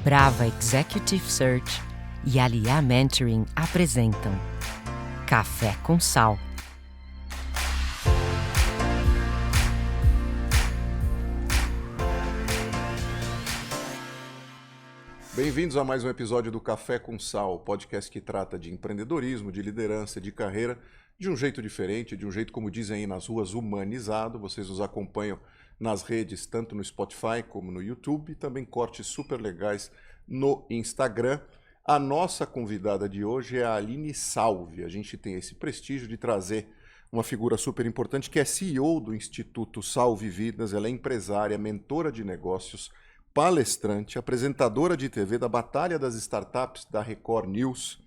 Brava Executive Search e Aliá Mentoring apresentam Café com Sal. Bem-vindos a mais um episódio do Café com Sal, podcast que trata de empreendedorismo, de liderança, de carreira, de um jeito diferente, de um jeito, como dizem aí nas ruas, humanizado. Vocês nos acompanham nas redes, tanto no Spotify como no YouTube, e também cortes super legais no Instagram. A nossa convidada de hoje é a Aline Salve. A gente tem esse prestígio de trazer uma figura super importante que é CEO do Instituto Salve Vidas. Ela é empresária, mentora de negócios, palestrante, apresentadora de TV da Batalha das Startups da Record News.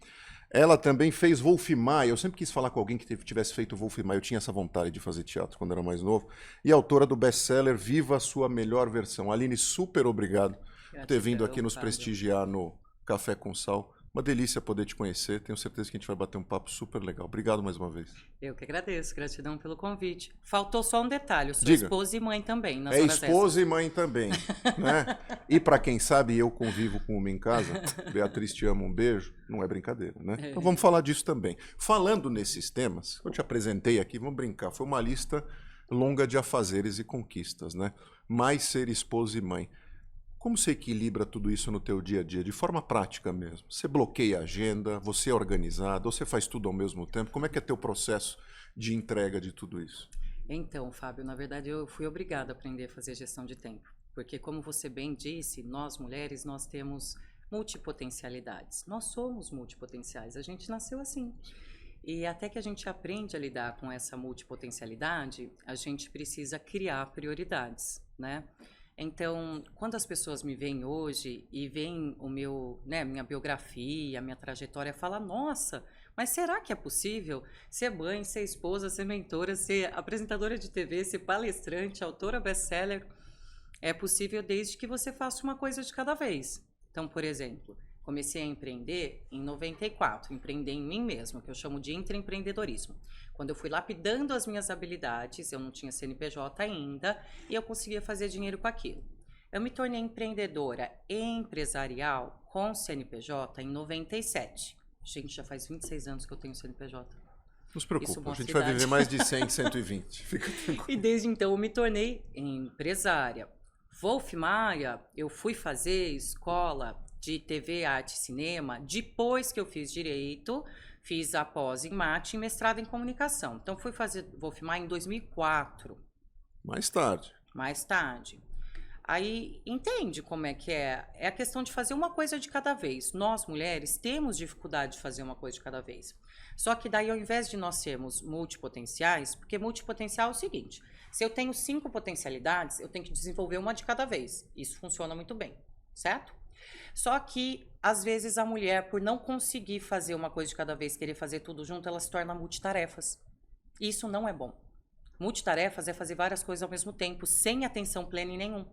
Ela também fez Wolf Maia. Eu sempre quis falar com alguém que tivesse feito Wolf Maia. Eu tinha essa vontade de fazer teatro quando era mais novo. E autora do best-seller Viva a Sua Melhor Versão. Aline, super obrigado por ter vindo aqui nos prestigiar no Café com Sal. Uma delícia poder te conhecer. Tenho certeza que a gente vai bater um papo super legal. Obrigado mais uma vez. Eu que agradeço. Gratidão pelo convite. Faltou só um detalhe. Eu sou Diga. Esposa e mãe também. Nas É horas esposa extras. e mãe também, né? E para quem sabe, eu convivo com uma em casa. Beatriz, te amo, um beijo. Não é brincadeira, né? Então vamos falar disso também. Falando nesses temas, eu te apresentei aqui, vamos brincar. Foi uma lista longa de afazeres e conquistas, né? Mais ser esposa e mãe. Como você equilibra tudo isso no teu dia a dia, de forma prática mesmo? Você bloqueia a agenda, você é organizado, ou você faz tudo ao mesmo tempo? Como é que é teu processo de entrega de tudo isso? Então, Fábio, na verdade eu fui obrigada a aprender a fazer gestão de tempo. Porque como você bem disse, nós mulheres, nós temos multipotencialidades. Nós somos multipotenciais, a gente nasceu assim. E até que a gente aprende a lidar com essa multipotencialidade, a gente precisa criar prioridades, né? Então, quando as pessoas me veem hoje e veem o meu, né, minha biografia, minha trajetória, falam, nossa, mas será que é possível ser mãe, ser esposa, ser mentora, ser apresentadora de TV, ser palestrante, autora best-seller? É possível desde que você faça uma coisa de cada vez. Então, por exemplo, comecei a empreender em 94, empreender em mim mesma, que eu chamo de intraempreendedorismo. Quando eu fui lapidando as minhas habilidades, eu não tinha CNPJ ainda, e eu conseguia fazer dinheiro com aquilo. Eu me tornei empreendedora empresarial com CNPJ em 97. Gente, já faz 26 anos que eu tenho CNPJ. Não se preocupe, a gente vai viver mais de 100, 120. Fica tranquilo. E desde então eu me tornei empresária. Wolf Maia, eu fui fazer escola de TV, arte e cinema depois que eu fiz direito, fiz a pós em mate e mestrado em comunicação. Então fui fazer Wolf Maia em 2004. Mais tarde. Mais tarde. Aí entende como é que é? É a questão de fazer uma coisa de cada vez. Nós, mulheres, temos dificuldade de fazer uma coisa de cada vez. Só que daí, ao invés de nós sermos multipotenciais, porque multipotencial é o seguinte, se eu tenho 5 potencialidades, eu tenho que desenvolver uma de cada vez. Isso funciona muito bem, certo? Só que, às vezes, a mulher, por não conseguir fazer uma coisa de cada vez, querer fazer tudo junto, ela se torna multitarefas. Isso não é bom. Multitarefas é fazer várias coisas ao mesmo tempo, sem atenção plena em nenhum.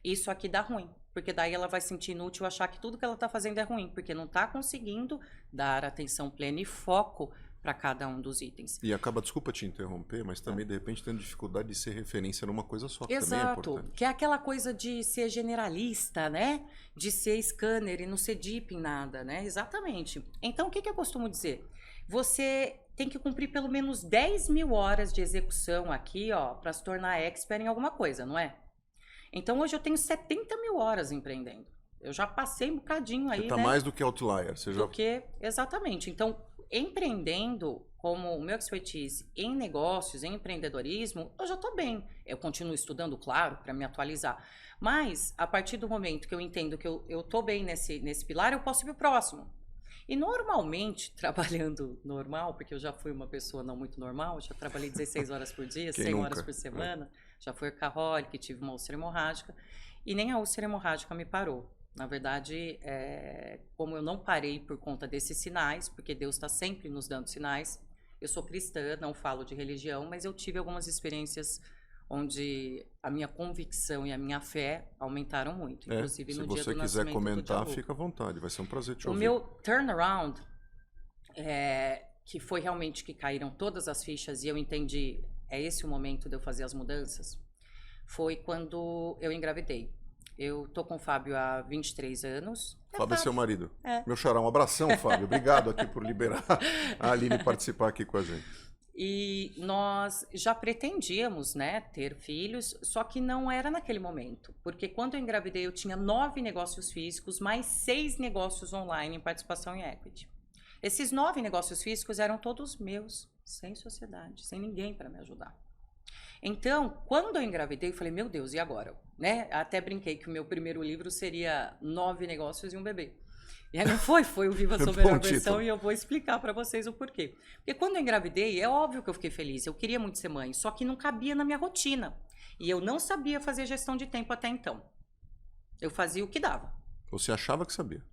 Isso aqui dá ruim, porque daí ela vai se sentir inútil, achar que tudo que ela está fazendo é ruim, porque não está conseguindo dar atenção plena e foco para cada um dos itens. E acaba, desculpa te interromper, mas também, de repente, tendo dificuldade de ser referência numa coisa só, que também é importante. Que é aquela coisa de ser generalista, né? De ser scanner e não ser deep em nada, né? Exatamente. Então, o que eu costumo dizer? Você tem que cumprir pelo menos 10 mil horas de execução aqui, ó, para se tornar expert em alguma coisa, não é? Então, hoje eu tenho 70 mil horas empreendendo. Eu já passei um bocadinho aí, Você tá né? mais do que outlier. Você já... Exatamente. Então, empreendendo como o meu expertise em negócios, em empreendedorismo, eu já estou bem. Eu continuo estudando, claro, para me atualizar. Mas, a partir do momento que eu entendo que eu estou bem nesse pilar, eu posso ir para o próximo. E normalmente, trabalhando normal, porque eu já fui uma pessoa não muito normal, já trabalhei 16 horas por dia, 100 horas por semana, já fui workaholic, tive uma úlcera hemorrágica, e nem a úlcera hemorrágica me parou. Na verdade, como eu não parei por conta desses sinais, porque Deus está sempre nos dando sinais, eu sou cristã, não falo de religião, mas eu tive algumas experiências onde a minha convicção e a minha fé aumentaram muito, inclusive no dia do nascimento do Se você quiser comentar, fica à vontade, vai ser um prazer te ouvir. O meu turnaround, que foi realmente que caíram todas as fichas e eu entendi, é esse o momento de eu fazer as mudanças, foi quando eu engravidei. Eu tô com o Fábio há 23 anos. Fábio é seu marido. É. Meu xará, um abração, Fábio. Obrigado aqui por liberar a Aline participar aqui com a gente. E nós já pretendíamos, né, ter filhos, só que não era naquele momento. Porque quando eu engravidei, eu tinha 9 negócios físicos, mais 6 negócios online em participação em equity. Esses 9 negócios físicos eram todos meus, sem sociedade, sem ninguém para me ajudar. Então, quando eu engravidei, eu falei, meu Deus, e agora? Né? Até brinquei que o meu primeiro livro seria 9 negócios e um bebê. E aí não foi o Viva Sua Melhor Versão, e eu vou explicar para vocês o porquê. Porque quando eu engravidei, é óbvio que eu fiquei feliz, eu queria muito ser mãe, só que não cabia na minha rotina. E eu não sabia fazer gestão de tempo até então. Eu fazia o que dava. Você achava que sabia?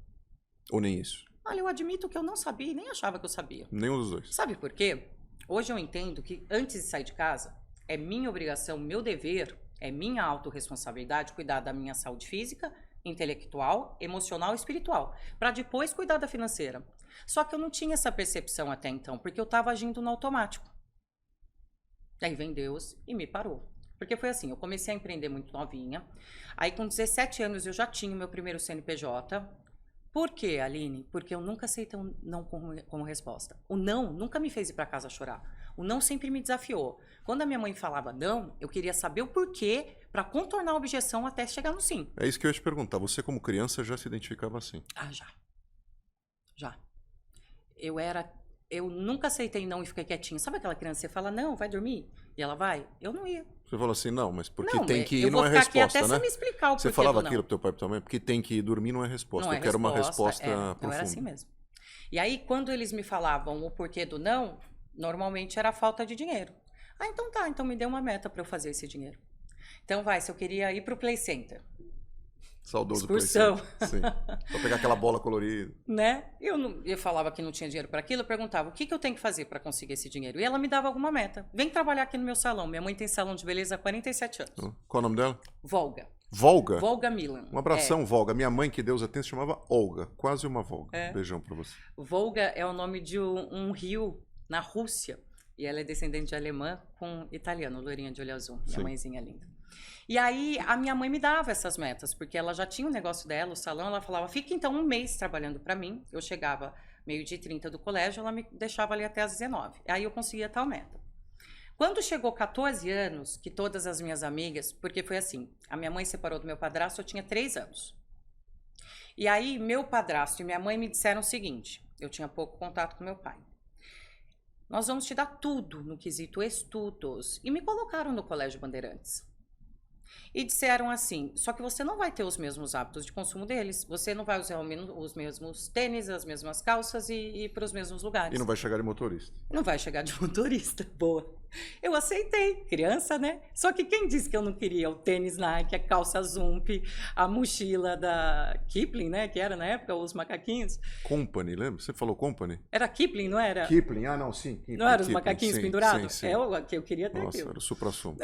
Ou nem isso? Olha, eu admito que eu não sabia e nem achava que eu sabia. Nenhum dos dois. Sabe por quê? Hoje eu entendo que antes de sair de casa, é minha obrigação, meu dever, é minha autorresponsabilidade cuidar da minha saúde física, intelectual, emocional e espiritual, para depois cuidar da financeira. Só que eu não tinha essa percepção até então, porque eu estava agindo no automático. Aí vem Deus e me parou. Porque foi assim, eu comecei a empreender muito novinha, aí com 17 anos eu já tinha o meu primeiro CNPJ. Por quê, Aline? Porque eu nunca aceitei um não como resposta. O não nunca me fez ir para casa chorar. O não sempre me desafiou. Quando a minha mãe falava não, eu queria saber o porquê para contornar a objeção até chegar no sim. É isso que eu ia te perguntar. Você, como criança, já se identificava assim? Ah, já. Já. Eu nunca aceitei não e fiquei quietinha. Sabe aquela criança que você fala, não, vai dormir? E ela vai? Eu não ia. Você falou assim, não, mas porque Não, tem que ir eu não vou é ficar aqui resposta, até né? você me explicar o Você porquê falava do não. aquilo pro teu pai e pra tua mãe, porque tem que ir dormir não é resposta. Não é Eu quero uma resposta Eu profunda. era assim mesmo. E aí, quando eles me falavam o porquê do não, normalmente era a falta de dinheiro. Ah, então tá, então me dê uma meta para eu fazer esse dinheiro. Então vai, se eu queria ir pro Play Center, Saudoso excursão. Sim. Pra pegar aquela bola colorida. Né? Eu falava que não tinha dinheiro para aquilo, eu perguntava, o que eu tenho que fazer para conseguir esse dinheiro? E ela me dava alguma meta. Vem trabalhar aqui no meu salão. Minha mãe tem salão de beleza há 47 anos. Qual o nome dela? Volga. Volga? Volga Milan. Um abração, Volga. Minha mãe, que Deus a tenha, se chamava Olga. Quase uma Volga. É. Beijão pra você. Volga é o nome de um rio na Rússia. E ela é descendente de alemã com italiano, loirinha de olho azul. Minha Sim. mãezinha linda. E aí, a minha mãe me dava essas metas, porque ela já tinha o negócio dela, o salão, ela falava, fica então um mês trabalhando para mim. Eu chegava 12h30 do colégio, ela me deixava ali até às 19h. Aí eu conseguia tal meta. Quando chegou 14 anos, que todas as minhas amigas, porque foi assim, a minha mãe separou do meu padrasto, eu tinha 3 anos. E aí, meu padrasto e minha mãe me disseram o seguinte, eu tinha pouco contato com meu pai. Nós vamos te dar tudo no quesito estudos. E me colocaram no Colégio Bandeirantes. E disseram assim, só que você não vai ter os mesmos hábitos de consumo deles, você não vai usar os mesmos tênis, as mesmas calças e ir para os mesmos lugares. E não vai chegar de motorista. Não vai chegar de motorista, boa. Eu aceitei, criança, né? Só que quem disse que eu não queria o tênis Nike, a calça Zump, a mochila da Kipling, né? Que era na época, os macaquinhos. Company, lembra? Você falou Company? Era Kipling, não era? Kipling, não, sim. Kipling, Não eram os Kipling, macaquinhos sim, pendurados? Sim, sim. É o que eu queria ter. Nossa, aquilo. era o supra-sumo.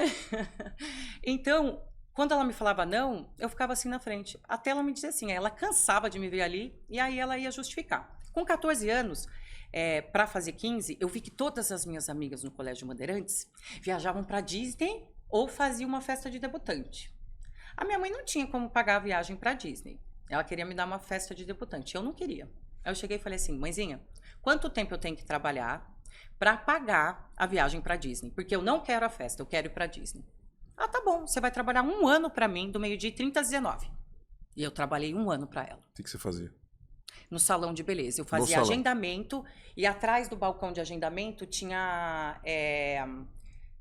Então, quando ela me falava não, eu ficava assim na frente. Até ela me dizer assim, ela cansava de me ver ali e aí ela ia justificar. Com 14 anos, para fazer 15, eu vi que todas as minhas amigas no Colégio Bandeirantes viajavam para Disney ou faziam uma festa de debutante. A minha mãe não tinha como pagar a viagem para Disney. Ela queria me dar uma festa de debutante. Eu não queria. Aí eu cheguei e falei assim, mãezinha, quanto tempo eu tenho que trabalhar para pagar a viagem para Disney? Porque eu não quero a festa, eu quero ir para Disney. Ah, tá bom, você vai trabalhar 1 ano para mim, do 12h30 às 19h. E eu trabalhei 1 ano para ela. O que você fazia? No salão de beleza. Eu fazia agendamento e atrás do balcão de agendamento tinha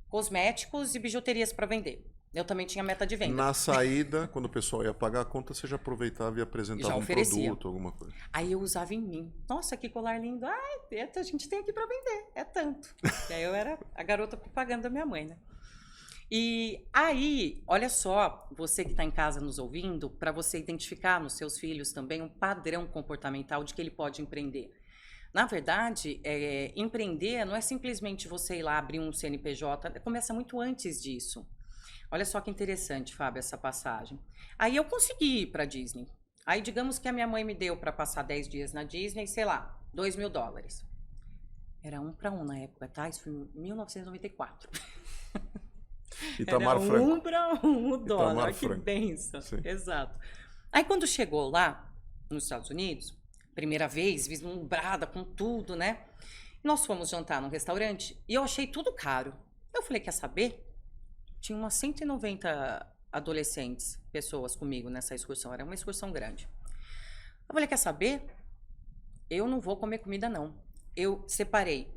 cosméticos e bijuterias para vender. Eu também tinha meta de venda. Na saída, quando o pessoal ia pagar a conta, você já aproveitava e apresentava um produto, alguma coisa. Aí eu usava em mim. Nossa, que colar lindo. Ai, a gente tem aqui para vender. É tanto. E aí eu era a garota propaganda da minha mãe, né? E aí, olha só, você que está em casa nos ouvindo, para você identificar nos seus filhos também um padrão comportamental de que ele pode empreender. Na verdade, empreender não é simplesmente você ir lá abrir um CNPJ, começa muito antes disso. Olha só que interessante, Fábio, essa passagem. Aí eu consegui ir para Disney. Aí digamos que a minha mãe me deu para passar 10 dias na Disney, sei lá, $2.000. Era 1 para 1 na época, tá? Isso foi em 1994. Itamar Era Franco. 1 para 1 o dólar. Itamar Olha que Franco. benção. Sim. Exato. Aí quando chegou lá, nos Estados Unidos, primeira vez, vislumbrada com tudo, né? Nós fomos jantar num restaurante e eu achei tudo caro. Eu falei, quer saber? Tinha umas 190 adolescentes, pessoas comigo nessa excursão. Era uma excursão grande. Eu falei, quer saber? Eu não vou comer comida, não. Eu separei,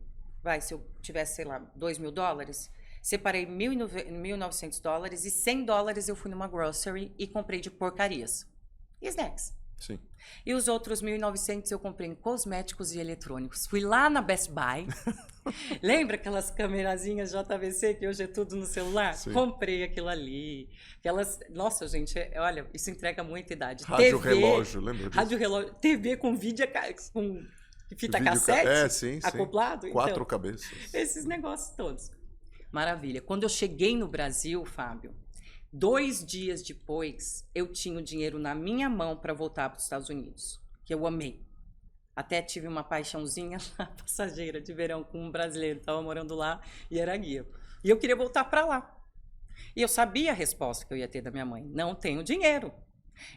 se eu tivesse, sei lá, $2.000, separei $1.900 e $100 eu fui numa grocery e comprei de porcarias. E snacks. Sim. E os outros 1.900 eu comprei em cosméticos e eletrônicos. Fui lá na Best Buy. Lembra aquelas camerazinhas JVC que hoje é tudo no celular? Sim. Comprei aquilo ali. Nossa, gente, olha, isso entrega muita idade. Rádio TV, relógio, lembra disso? Rádio relógio, TV com vídeo, com fita cassete sim, acoplado. sim. 4 então, cabeças. esses negócios todos. Maravilha. Quando eu cheguei no Brasil, Fábio, 2 dias depois, eu tinha o dinheiro na minha mão para voltar para os Estados Unidos, que eu amei. Até tive uma paixãozinha passageira de verão com um brasileiro, estava morando lá e era guia. E eu queria voltar para lá. E eu sabia a resposta que eu ia ter da minha mãe: não tenho dinheiro.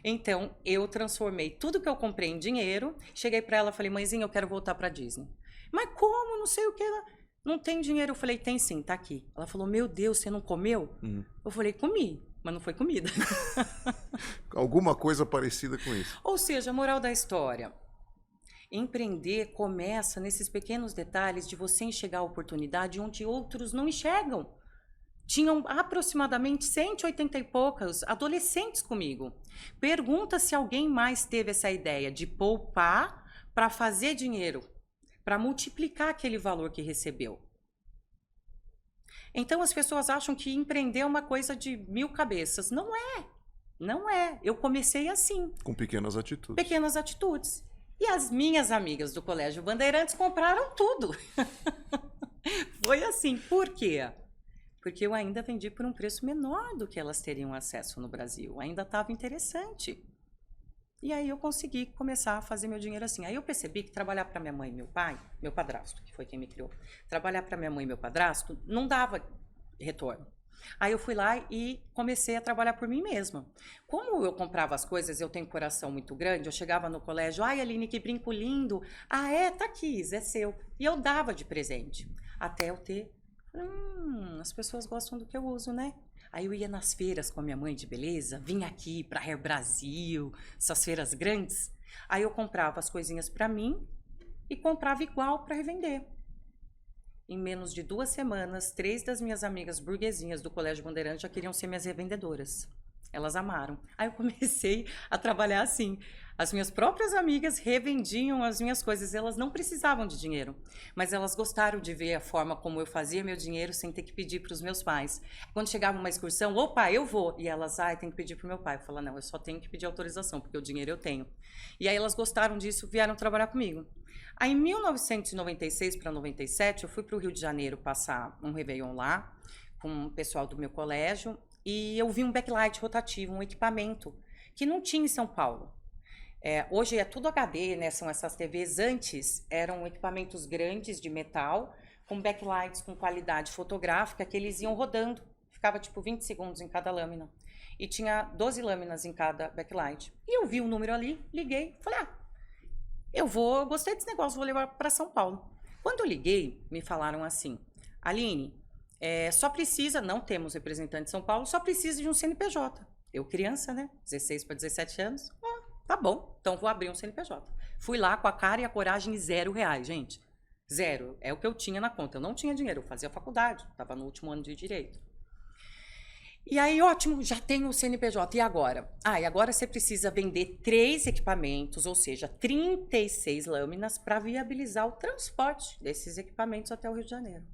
Então, eu transformei tudo que eu comprei em dinheiro, cheguei para ela e falei, mãezinha, eu quero voltar para Disney. Mas como? Não sei o que. Ela, não tem dinheiro. Eu falei, tem sim, tá aqui. Ela falou, meu Deus, você não comeu? Eu falei, comi, mas não foi comida. Alguma coisa parecida com isso. Ou seja, a moral da história, empreender começa nesses pequenos detalhes de você enxergar a oportunidade onde outros não enxergam. Tinham aproximadamente 180 e poucas adolescentes comigo. Pergunta se alguém mais teve essa ideia de poupar para fazer dinheiro, para multiplicar aquele valor que recebeu. Então as pessoas acham que empreender é uma coisa de 1000 cabeças. Não é. Não é. Eu comecei assim. Com pequenas atitudes. Pequenas atitudes. E as minhas amigas do Colégio Bandeirantes compraram tudo. Foi assim. Por quê? Porque eu ainda vendi por um preço menor do que elas teriam acesso no Brasil. Ainda estava interessante. E aí eu consegui começar a fazer meu dinheiro assim. Aí eu percebi que trabalhar para minha mãe e meu pai, meu padrasto, que foi quem me criou, trabalhar para minha mãe e meu padrasto não dava retorno. Aí eu fui lá e comecei a trabalhar por mim mesma. Como eu comprava as coisas, eu tenho um coração muito grande, eu chegava no colégio, ai Aline, que brinco lindo. Ah, tá aqui, é seu. E eu dava de presente. Até eu ter... as pessoas gostam do que eu uso, né? Aí eu ia nas feiras com a minha mãe de beleza, vinha aqui para Hair Brasil, essas feiras grandes. Aí eu comprava as coisinhas para mim e comprava igual para revender. Em menos de 2 semanas, 3 das minhas amigas burguesinhas do Colégio Bandeirante já queriam ser minhas revendedoras. Elas amaram. Aí eu comecei a trabalhar assim. As minhas próprias amigas revendiam as minhas coisas. Elas não precisavam de dinheiro, mas elas gostaram de ver a forma como eu fazia meu dinheiro sem ter que pedir para os meus pais. Quando chegava uma excursão, opa, eu vou. E elas, tem que pedir para o meu pai. Eu falava, não, eu só tenho que pedir autorização, porque o dinheiro eu tenho. E aí elas gostaram disso, vieram trabalhar comigo. Aí em 1996 para 97, eu fui para o Rio de Janeiro passar um Réveillon lá, com o pessoal do meu colégio, e eu vi um backlight rotativo, um equipamento que não tinha em São Paulo. Hoje é tudo HD, né? São essas TVs. Antes eram equipamentos grandes de metal, com backlights com qualidade fotográfica, que eles iam rodando. Ficava tipo 20 segundos em cada lâmina. E tinha 12 lâminas em cada backlight. E eu vi o número ali, liguei, falei, eu gostei desse negócio, vou levar para São Paulo. Quando eu liguei, me falaram assim, Aline, só precisa, não temos representante de São Paulo, só precisa de um CNPJ. Eu criança, né? 16 para 17 anos. Tá bom, então vou abrir um CNPJ. Fui lá com a cara e a coragem, R$0, gente. 0. É o que eu tinha na conta. Eu não tinha dinheiro, eu fazia faculdade, estava no último ano de Direito. E aí, ótimo, já tenho o CNPJ. E agora? E agora você precisa vender 3 equipamentos, ou seja, 36 lâminas para viabilizar o transporte desses equipamentos até o Rio de Janeiro.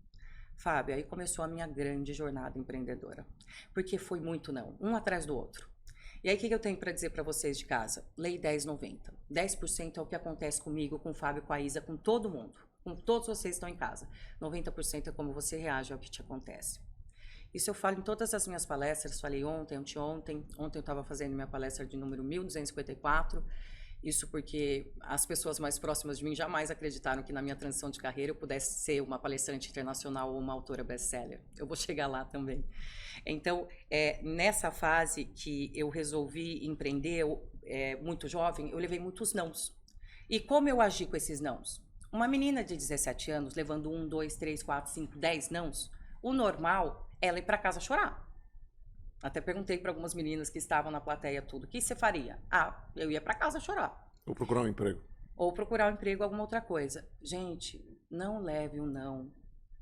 Fábio, aí começou a minha grande jornada empreendedora. Porque foi muito não, um atrás do outro. E aí, o que eu tenho para dizer para vocês de casa? Lei 1090. 10% é o que acontece comigo, com o Fábio, com a Isa, com todo mundo. Com todos vocês que estão em casa. 90% é como você reage ao que te acontece. Isso eu falo em todas as minhas palestras. Falei ontem, anteontem. Ontem eu estava fazendo minha palestra de número 1254. Isso porque as pessoas mais próximas de mim jamais acreditaram que na minha transição de carreira eu pudesse ser uma palestrante internacional ou uma autora best-seller. Eu vou chegar lá também. Então, nessa fase que eu resolvi empreender, muito jovem, eu levei muitos nãos. E como eu agi com esses nãos? Uma menina de 17 anos, levando 1, 2, 3, 4, 5, 10 nãos, o normal é ela ir para casa chorar. Até perguntei para algumas meninas que estavam na plateia tudo, o que você faria? Ah, eu ia para casa chorar. Ou procurar um emprego. Ou procurar um emprego, alguma outra coisa. Gente, não leve o não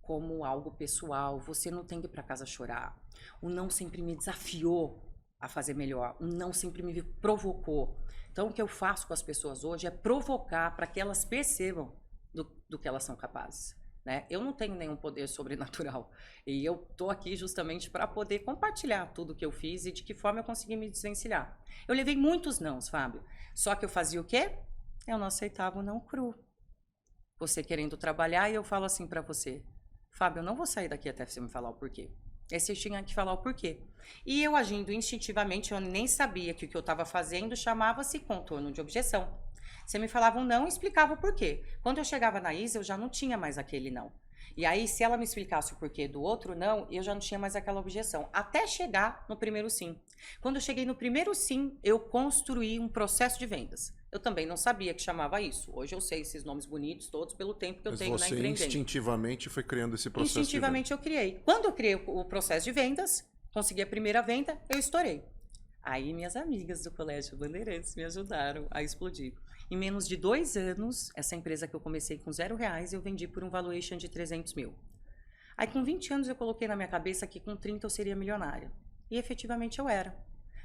como algo pessoal. Você não tem que ir para casa chorar. O não sempre me desafiou a fazer melhor. O não sempre me provocou. Então, o que eu faço com as pessoas hoje é provocar para que elas percebam do que elas são capazes. Né? Eu não tenho nenhum poder sobrenatural. E eu estou aqui justamente para poder compartilhar tudo o que eu fiz e de que forma eu consegui me desvencilhar. Eu levei muitos nãos, Fábio. Só que eu fazia o quê? Eu não aceitava o não cru. Você querendo trabalhar e eu falo assim para você, Fábio, eu não vou sair daqui até você me falar o porquê. Esse tinha que falar o porquê. E eu agindo instintivamente, eu nem sabia que o que eu estava fazendo chamava-se contorno de objeção. Você me falava um não e explicava o porquê. Quando eu chegava na Isa, eu já não tinha mais aquele não. E aí, se ela me explicasse o porquê do outro não, eu já não tinha mais aquela objeção. Até chegar no primeiro sim. Quando eu cheguei no primeiro sim, eu construí um processo de vendas. Eu também não sabia que chamava isso. Hoje eu sei esses nomes bonitos todos pelo tempo que eu tenho na empreendendo. Mas você instintivamente foi criando esse processo instintivamente eu criei. Quando eu criei o processo de vendas, consegui a primeira venda, eu estourei. Aí minhas amigas do Colégio Bandeirantes me ajudaram a explodir. Em menos de 2 anos, essa empresa que eu comecei com R$0, eu vendi por um valuation de 300 mil. Aí com 20 anos eu coloquei na minha cabeça que com 30 eu seria milionária. E efetivamente eu era.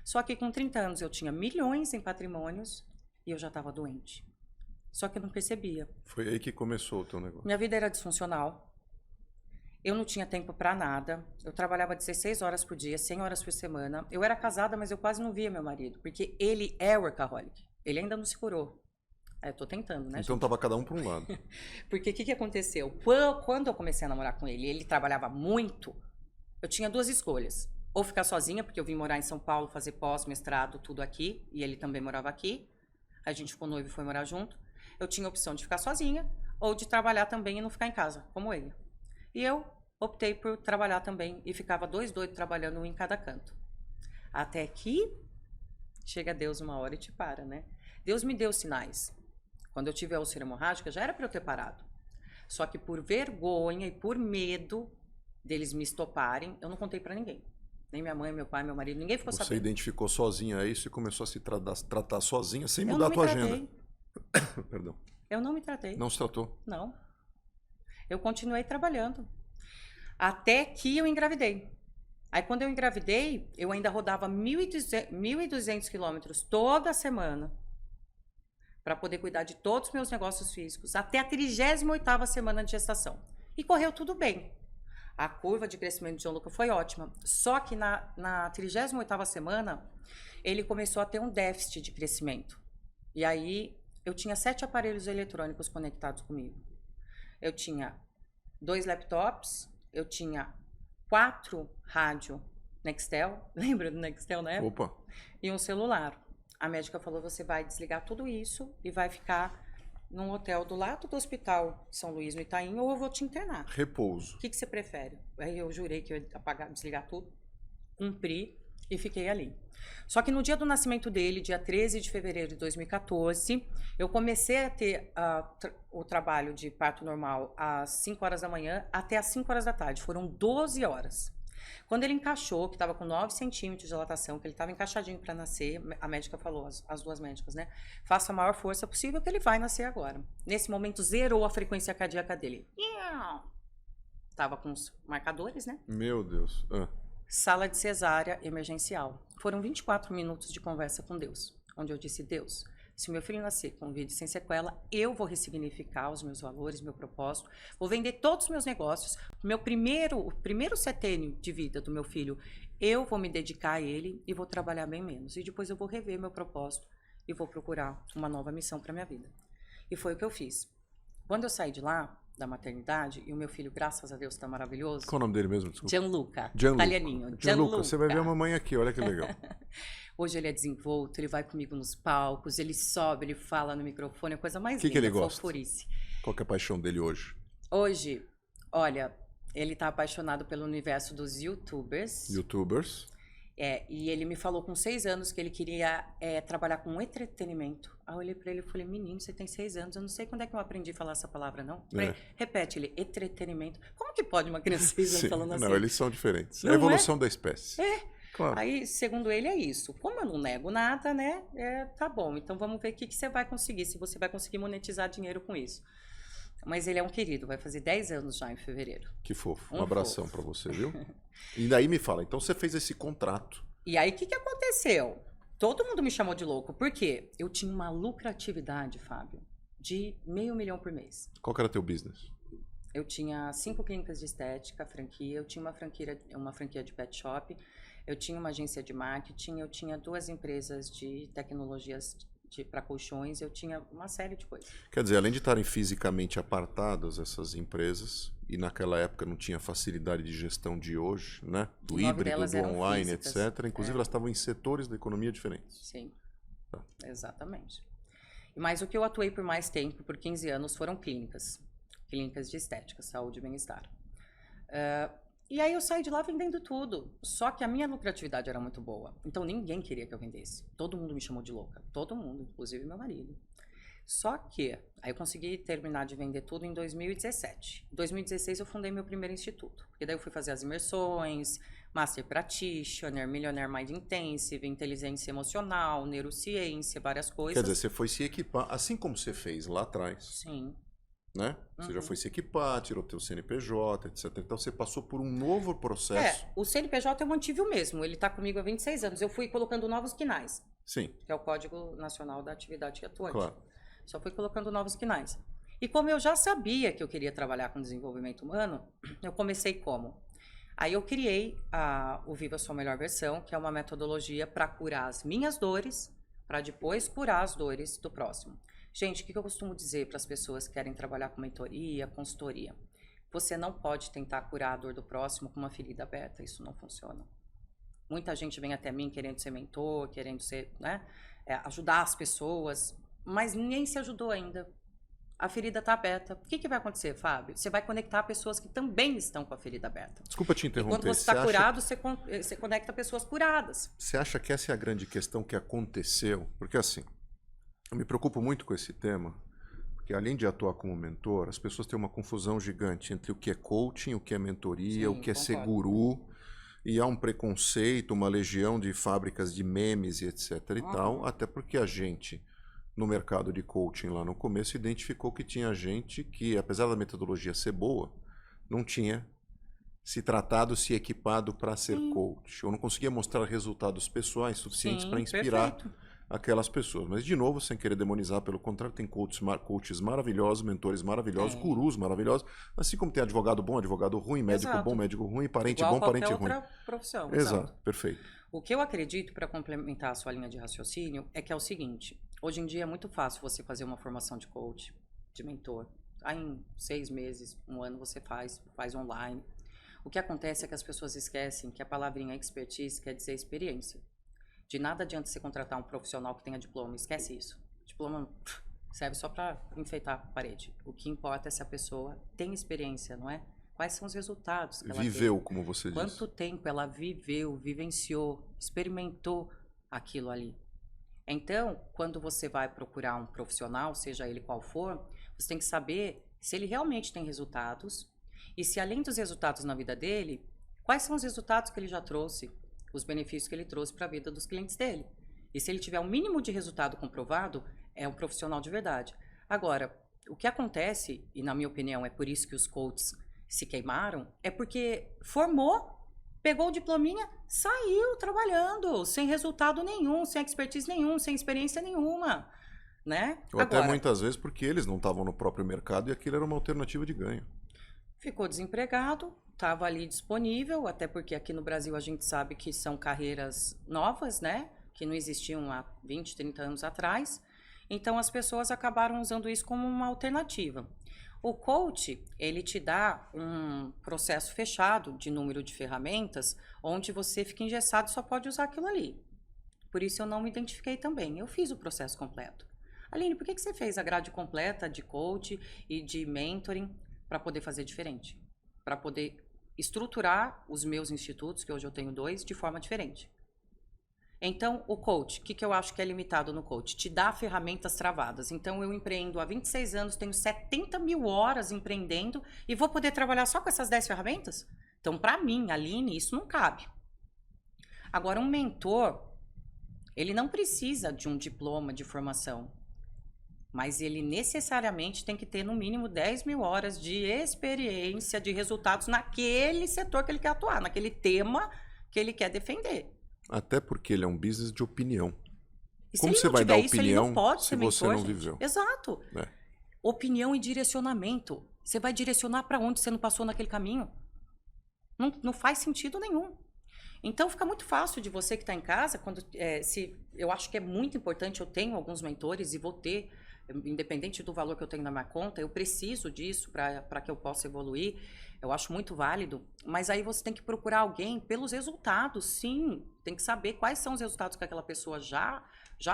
Só que com 30 anos eu tinha milhões em patrimônios e eu já estava doente. Só que eu não percebia. Foi aí que começou o teu negócio. Minha vida era disfuncional. Eu não tinha tempo para nada. Eu trabalhava 16 horas por dia, 100 horas por semana. Eu era casada, mas eu quase não via meu marido, porque ele é workaholic. Ele ainda não se curou. Eu tô tentando, né, então gente? tava cada um para um lado. Porque o que aconteceu? Quando eu comecei a namorar com ele, ele trabalhava muito, eu tinha 2 escolhas. Ou ficar sozinha, porque eu vim morar em São Paulo, fazer pós-mestrado, tudo aqui, e ele também morava aqui. A gente ficou noivo e foi morar junto. Eu tinha a opção de ficar sozinha, ou de trabalhar também e não ficar em casa, como ele. E eu optei por trabalhar também, e ficava 2 doidos trabalhando, um em cada canto. Até que chega Deus uma hora e te para, né? Deus me deu sinais. Quando eu tive a úlcera hemorrágica, já era para eu ter parado. Só que por vergonha e por medo deles me estoparem, eu não contei para ninguém. Nem minha mãe, meu pai, meu marido, ninguém ficou sabendo. Você identificou sozinha isso e começou a se tratar sozinha sem mudar a tua agenda. Perdão. Eu não me tratei. Não se tratou? Não. Eu continuei trabalhando. Até que eu engravidei. Aí quando eu engravidei, eu ainda rodava 1.200 quilômetros toda semana para poder cuidar de todos os meus negócios físicos, até a 38ª semana de gestação. E correu tudo bem. A curva de crescimento de João Lucas foi ótima. Só que na 38ª semana, ele começou a ter um déficit de crescimento. E aí, eu tinha 7 aparelhos eletrônicos conectados comigo. Eu tinha 2 laptops, eu tinha 4 rádio Nextel, lembra do Nextel, né? Opa! E um celular. A médica falou, você vai desligar tudo isso e vai ficar num hotel do lado do Hospital São Luís, no Itaim, ou eu vou te internar. Repouso. O que você prefere? Aí eu jurei que eu ia apagar, desligar tudo, cumpri e fiquei ali. Só que no dia do nascimento dele, dia 13 de fevereiro de 2014, eu comecei a ter o trabalho de parto normal às 5 horas da manhã até às 5 horas da tarde. Foram 12 horas. Quando ele encaixou, que estava com 9 centímetros de dilatação, que ele estava encaixadinho para nascer, a médica falou, as 2 médicas, né? Faça a maior força possível que ele vai nascer agora. Nesse momento, zerou a frequência cardíaca dele. Tava com os marcadores, né? Meu Deus. Sala de cesárea emergencial. Foram 24 minutos de conversa com Deus, onde eu disse, Deus, se meu filho nascer com vida sem sequela, eu vou ressignificar os meus valores, meu propósito, vou vender todos os meus negócios, o primeiro setênio de vida do meu filho, eu vou me dedicar a ele e vou trabalhar bem menos. E depois eu vou rever meu propósito e vou procurar uma nova missão para minha vida. E foi o que eu fiz. Quando eu saí de lá, da maternidade, e o meu filho, graças a Deus, está maravilhoso. Qual o nome dele mesmo? Desculpa. Gianluca, Gianluca. italianinho. Gianluca, você vai ver a mamãe aqui, olha que legal. Hoje ele é desenvolto, ele vai comigo nos palcos, ele sobe, ele fala no microfone, é a coisa mais Que linda, ele gosta? fofurice. Qual que é a paixão dele hoje? Hoje, olha, ele tá apaixonado pelo universo dos YouTubers. YouTubers. E ele me falou com 6 anos que ele queria trabalhar com entretenimento. Aí eu olhei pra ele e falei, menino, você tem 6 anos, eu não sei quando é que eu aprendi a falar essa palavra, não. Falei, repete, ele, entretenimento. Como que pode uma criança de 6 anos falando assim? Não, eles são diferentes. Não é a evolução da espécie. Claro. Aí, segundo ele, é isso. Como eu não nego nada, né? Tá bom, então vamos ver o que você vai conseguir, se você vai conseguir monetizar dinheiro com isso. Mas ele é um querido, vai fazer 10 anos já em fevereiro. Que fofo. Um abração pra você, viu? E daí me fala, então você fez esse contrato. E aí, o que aconteceu? Todo mundo me chamou de louco. Por quê? Eu tinha uma lucratividade, Fábio, de R$500 mil por mês. Qual que era teu business? Eu tinha 5 clínicas de estética, franquia. Eu tinha uma franquia de pet shop. Eu tinha uma agência de marketing. Eu tinha 2 empresas de tecnologias para colchões. Eu tinha uma série de coisas. Quer dizer, além de estarem fisicamente apartadas essas empresas, e naquela época não tinha facilidade de gestão de hoje, né? Do híbrido, do online, etc. Inclusive, elas estavam em setores da economia diferentes. Sim, exatamente. Mas o que eu atuei por mais tempo, por 15 anos, foram clínicas. Clínicas de estética, saúde e bem-estar. E aí eu saí de lá vendendo tudo. Só que a minha lucratividade era muito boa. Então ninguém queria que eu vendesse. Todo mundo me chamou de louca. Todo mundo, inclusive meu marido. Só que aí eu consegui terminar de vender tudo em 2017. Em 2016 eu fundei meu primeiro instituto. Porque daí eu fui fazer as imersões, Master Practitioner, Millionaire Mind Intensive, Inteligência Emocional, Neurociência, várias coisas. Quer dizer, você foi se equipar, assim como você fez lá atrás. Sim. Né? Você já foi se equipar, tirou teu CNPJ, etc. Então você passou por um novo processo. O CNPJ eu mantive o mesmo, ele está comigo há 26 anos. Eu fui colocando novos quinais. Sim. Que é o Código Nacional da Atividade Atuante. Claro. Só fui colocando novos quinais. E como eu já sabia que eu queria trabalhar com desenvolvimento humano, eu comecei como? Aí eu criei o Viva Sua Melhor Versão, que é uma metodologia para curar as minhas dores, para depois curar as dores do próximo. Gente, o que eu costumo dizer para as pessoas que querem trabalhar com mentoria, consultoria? Você não pode tentar curar a dor do próximo com uma ferida aberta, isso não funciona. Muita gente vem até mim querendo ser mentor, querendo ser, né, ajudar as pessoas, mas ninguém se ajudou ainda. A ferida está aberta. O que vai acontecer, Fábio? Você vai conectar pessoas que também estão com a ferida aberta. Desculpa te interromper. E quando você está curado, você conecta pessoas curadas. Você acha que essa é a grande questão que aconteceu? Porque assim, eu me preocupo muito com esse tema, porque além de atuar como mentor, as pessoas têm uma confusão gigante entre o que é coaching, o que é mentoria, Sim, o que é concordo. ser guru, e há um preconceito, uma legião de fábricas de memes e etc e tal, até porque a gente, no mercado de coaching lá no começo, identificou que tinha gente que, apesar da metodologia ser boa, não tinha se tratado, se equipado para ser coach, ou não conseguia mostrar resultados pessoais suficientes para inspirar aquelas pessoas. Mas, de novo, sem querer demonizar, pelo contrário, tem coaches maravilhosos, mentores maravilhosos, gurus maravilhosos, assim como tem advogado bom, advogado ruim, médico bom, médico ruim, parente Igual bom, parente ruim. outra profissão. Exato, perfeito. O que eu acredito, para complementar a sua linha de raciocínio, é que é o seguinte: hoje em dia é muito fácil você fazer uma formação de coach, de mentor. Aí em 6 meses, 1 ano você faz online. O que acontece é que as pessoas esquecem que a palavrinha expertise quer dizer experiência. De nada adianta você contratar um profissional que tenha diploma, esquece isso. Diploma serve só para enfeitar a parede. O que importa é se a pessoa tem experiência, não é? Quais são os resultados que ela Viveu, teve? como você disse. Quanto tempo ela viveu, vivenciou, experimentou aquilo ali. Então, quando você vai procurar um profissional, seja ele qual for, você tem que saber se ele realmente tem resultados e se, além dos resultados na vida dele, quais são os resultados que ele já trouxe, os benefícios que ele trouxe para a vida dos clientes dele. E se ele tiver um mínimo de resultado comprovado, é um profissional de verdade. Agora, o que acontece, e na minha opinião é por isso que os coaches se queimaram, é porque formou, pegou o diplominha, saiu trabalhando, sem resultado nenhum, sem expertise nenhum, sem experiência nenhuma, né? Ou até muitas vezes porque eles não estavam no próprio mercado e aquilo era uma alternativa de ganho. Ficou desempregado, estava ali disponível, até porque aqui no Brasil a gente sabe que são carreiras novas, né? Que não existiam há 20, 30 anos atrás. Então as pessoas acabaram usando isso como uma alternativa. O coach, ele te dá um processo fechado de número de ferramentas, onde você fica engessado e só pode usar aquilo ali. Por isso eu não me identifiquei também. Eu fiz o processo completo. Aline, por que você fez a grade completa de coach e de mentoring para poder fazer diferente? Para poder estruturar os meus institutos, que hoje eu tenho 2, de forma diferente. Então, o coach, o que eu acho que é limitado no coach? Te dá ferramentas travadas. Então, eu empreendo há 26 anos, tenho 70 mil horas empreendendo e vou poder trabalhar só com essas 10 ferramentas? Então, para mim, Aline, isso não cabe. Agora, um mentor, ele não precisa de um diploma de formação, mas ele necessariamente tem que ter no mínimo 10 mil horas de experiência, de resultados naquele setor que ele quer atuar, naquele tema que ele quer defender. Até porque ele é um business de opinião. E como se você vai dar isso, opinião ele não pode se ser você mentor, não gente. viveu? Exato. É. Opinião e direcionamento. Você vai direcionar para onde você não passou naquele caminho. Não faz sentido nenhum. Então, fica muito fácil de você que está em casa, eu acho que é muito importante, eu tenho alguns mentores e vou ter, independente do valor que eu tenho na minha conta, eu preciso disso para que eu possa evoluir, eu acho muito válido, mas aí você tem que procurar alguém pelos resultados, sim, tem que saber quais são os resultados que aquela pessoa já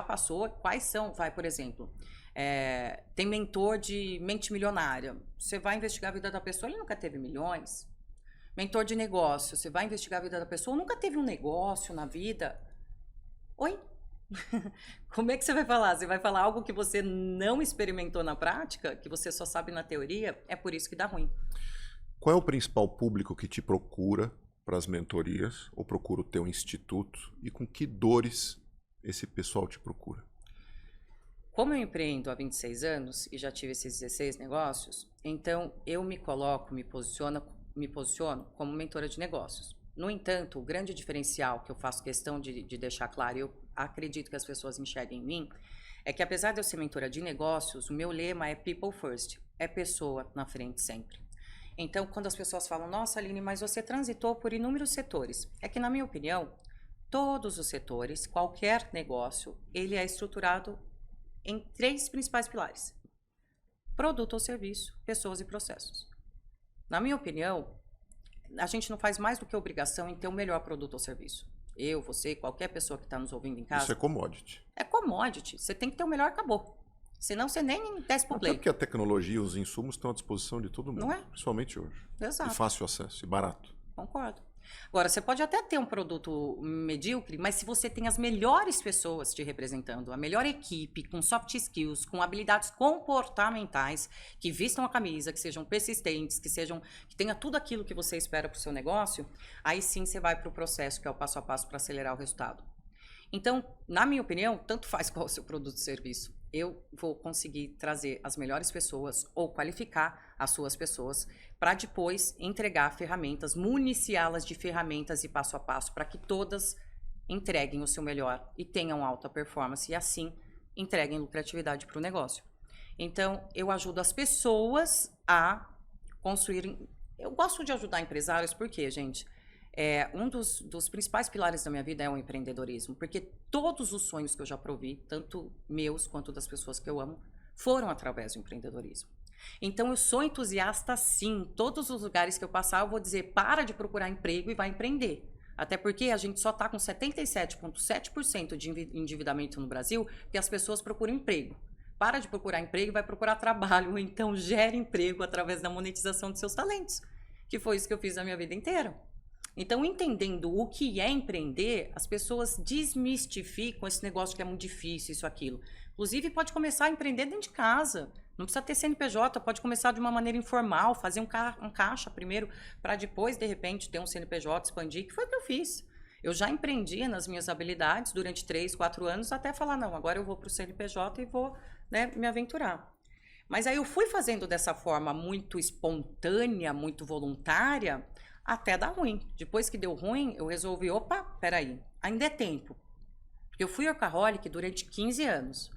passou, quais são, por exemplo, tem mentor de mente milionária, você vai investigar a vida da pessoa, ele nunca teve milhões. Mentor de negócio, você vai investigar a vida da pessoa, nunca teve um negócio na vida. Oi? Como é que você vai falar? Você vai falar algo que você não experimentou na prática, que você só sabe na teoria? É por isso que dá ruim. Qual é o principal público que te procura para as mentorias ou procura o teu instituto e com que dores esse pessoal te procura? Como eu empreendo há 26 anos e já tive esses 16 negócios, então eu me posiciono como mentora de negócios. No entanto, o grande diferencial que eu faço questão de deixar claro, e eu acredito que as pessoas enxerguem em mim, é que apesar de eu ser mentora de negócios, o meu lema é People First, é pessoa na frente sempre. Então, quando as pessoas falam, nossa, Aline, mas você transitou por inúmeros setores, é que na minha opinião, todos os setores, qualquer negócio, ele é estruturado em 3 principais pilares: produto ou serviço, pessoas e processos. Na minha opinião, a gente não faz mais do que obrigação em ter o melhor produto ou serviço. Eu, você, qualquer pessoa que está nos ouvindo em casa. Isso é commodity. É commodity. Você tem que ter o melhor, acabou. Senão você nem desce pro play. Até porque a tecnologia e os insumos estão à disposição de todo mundo. Não é? Principalmente hoje. Exato. E fácil acesso, e barato. Concordo. Agora, você pode até ter um produto medíocre, mas se você tem as melhores pessoas te representando, a melhor equipe, com soft skills, com habilidades comportamentais, que vistam a camisa, que sejam persistentes, que tenha tudo aquilo que você espera para o seu negócio, aí sim você vai para o processo, que é o passo a passo para acelerar o resultado. Então, na minha opinião, tanto faz qual é o seu produto ou serviço. Eu vou conseguir trazer as melhores pessoas ou qualificar as suas pessoas para depois entregar ferramentas, municiá-las de ferramentas e passo a passo para que todas entreguem o seu melhor e tenham alta performance e assim entreguem lucratividade para o negócio. Então, eu ajudo as pessoas a construírem... Eu gosto de ajudar empresários porque, gente... um dos principais pilares da minha vida é o empreendedorismo, porque todos os sonhos que eu já provi, tanto meus quanto das pessoas que eu amo, foram através do empreendedorismo. Então, eu sou entusiasta sim. Todos os lugares que eu passar, eu vou dizer, para de procurar emprego e vai empreender. Até porque a gente só está com 77,7% de endividamento no Brasil, porque as pessoas procuram emprego. Para de procurar emprego e vai procurar trabalho, ou então gere emprego através da monetização de seus talentos, que foi isso que eu fiz na minha vida inteira. Então, entendendo o que é empreender, as pessoas desmistificam esse negócio que é muito difícil, isso, aquilo. Inclusive, pode começar a empreender dentro de casa. Não precisa ter CNPJ, pode começar de uma maneira informal, fazer um caixa primeiro, para depois, de repente, ter um CNPJ, expandir, que foi o que eu fiz. Eu já empreendia nas minhas habilidades durante 3, 4 anos, até falar, não, agora eu vou para o CNPJ e vou, né, me aventurar. Mas aí eu fui fazendo dessa forma muito espontânea, muito voluntária, até dar ruim. Depois que deu ruim, eu resolvi, opa, peraí, ainda é tempo. Porque eu fui workaholic durante 15 anos.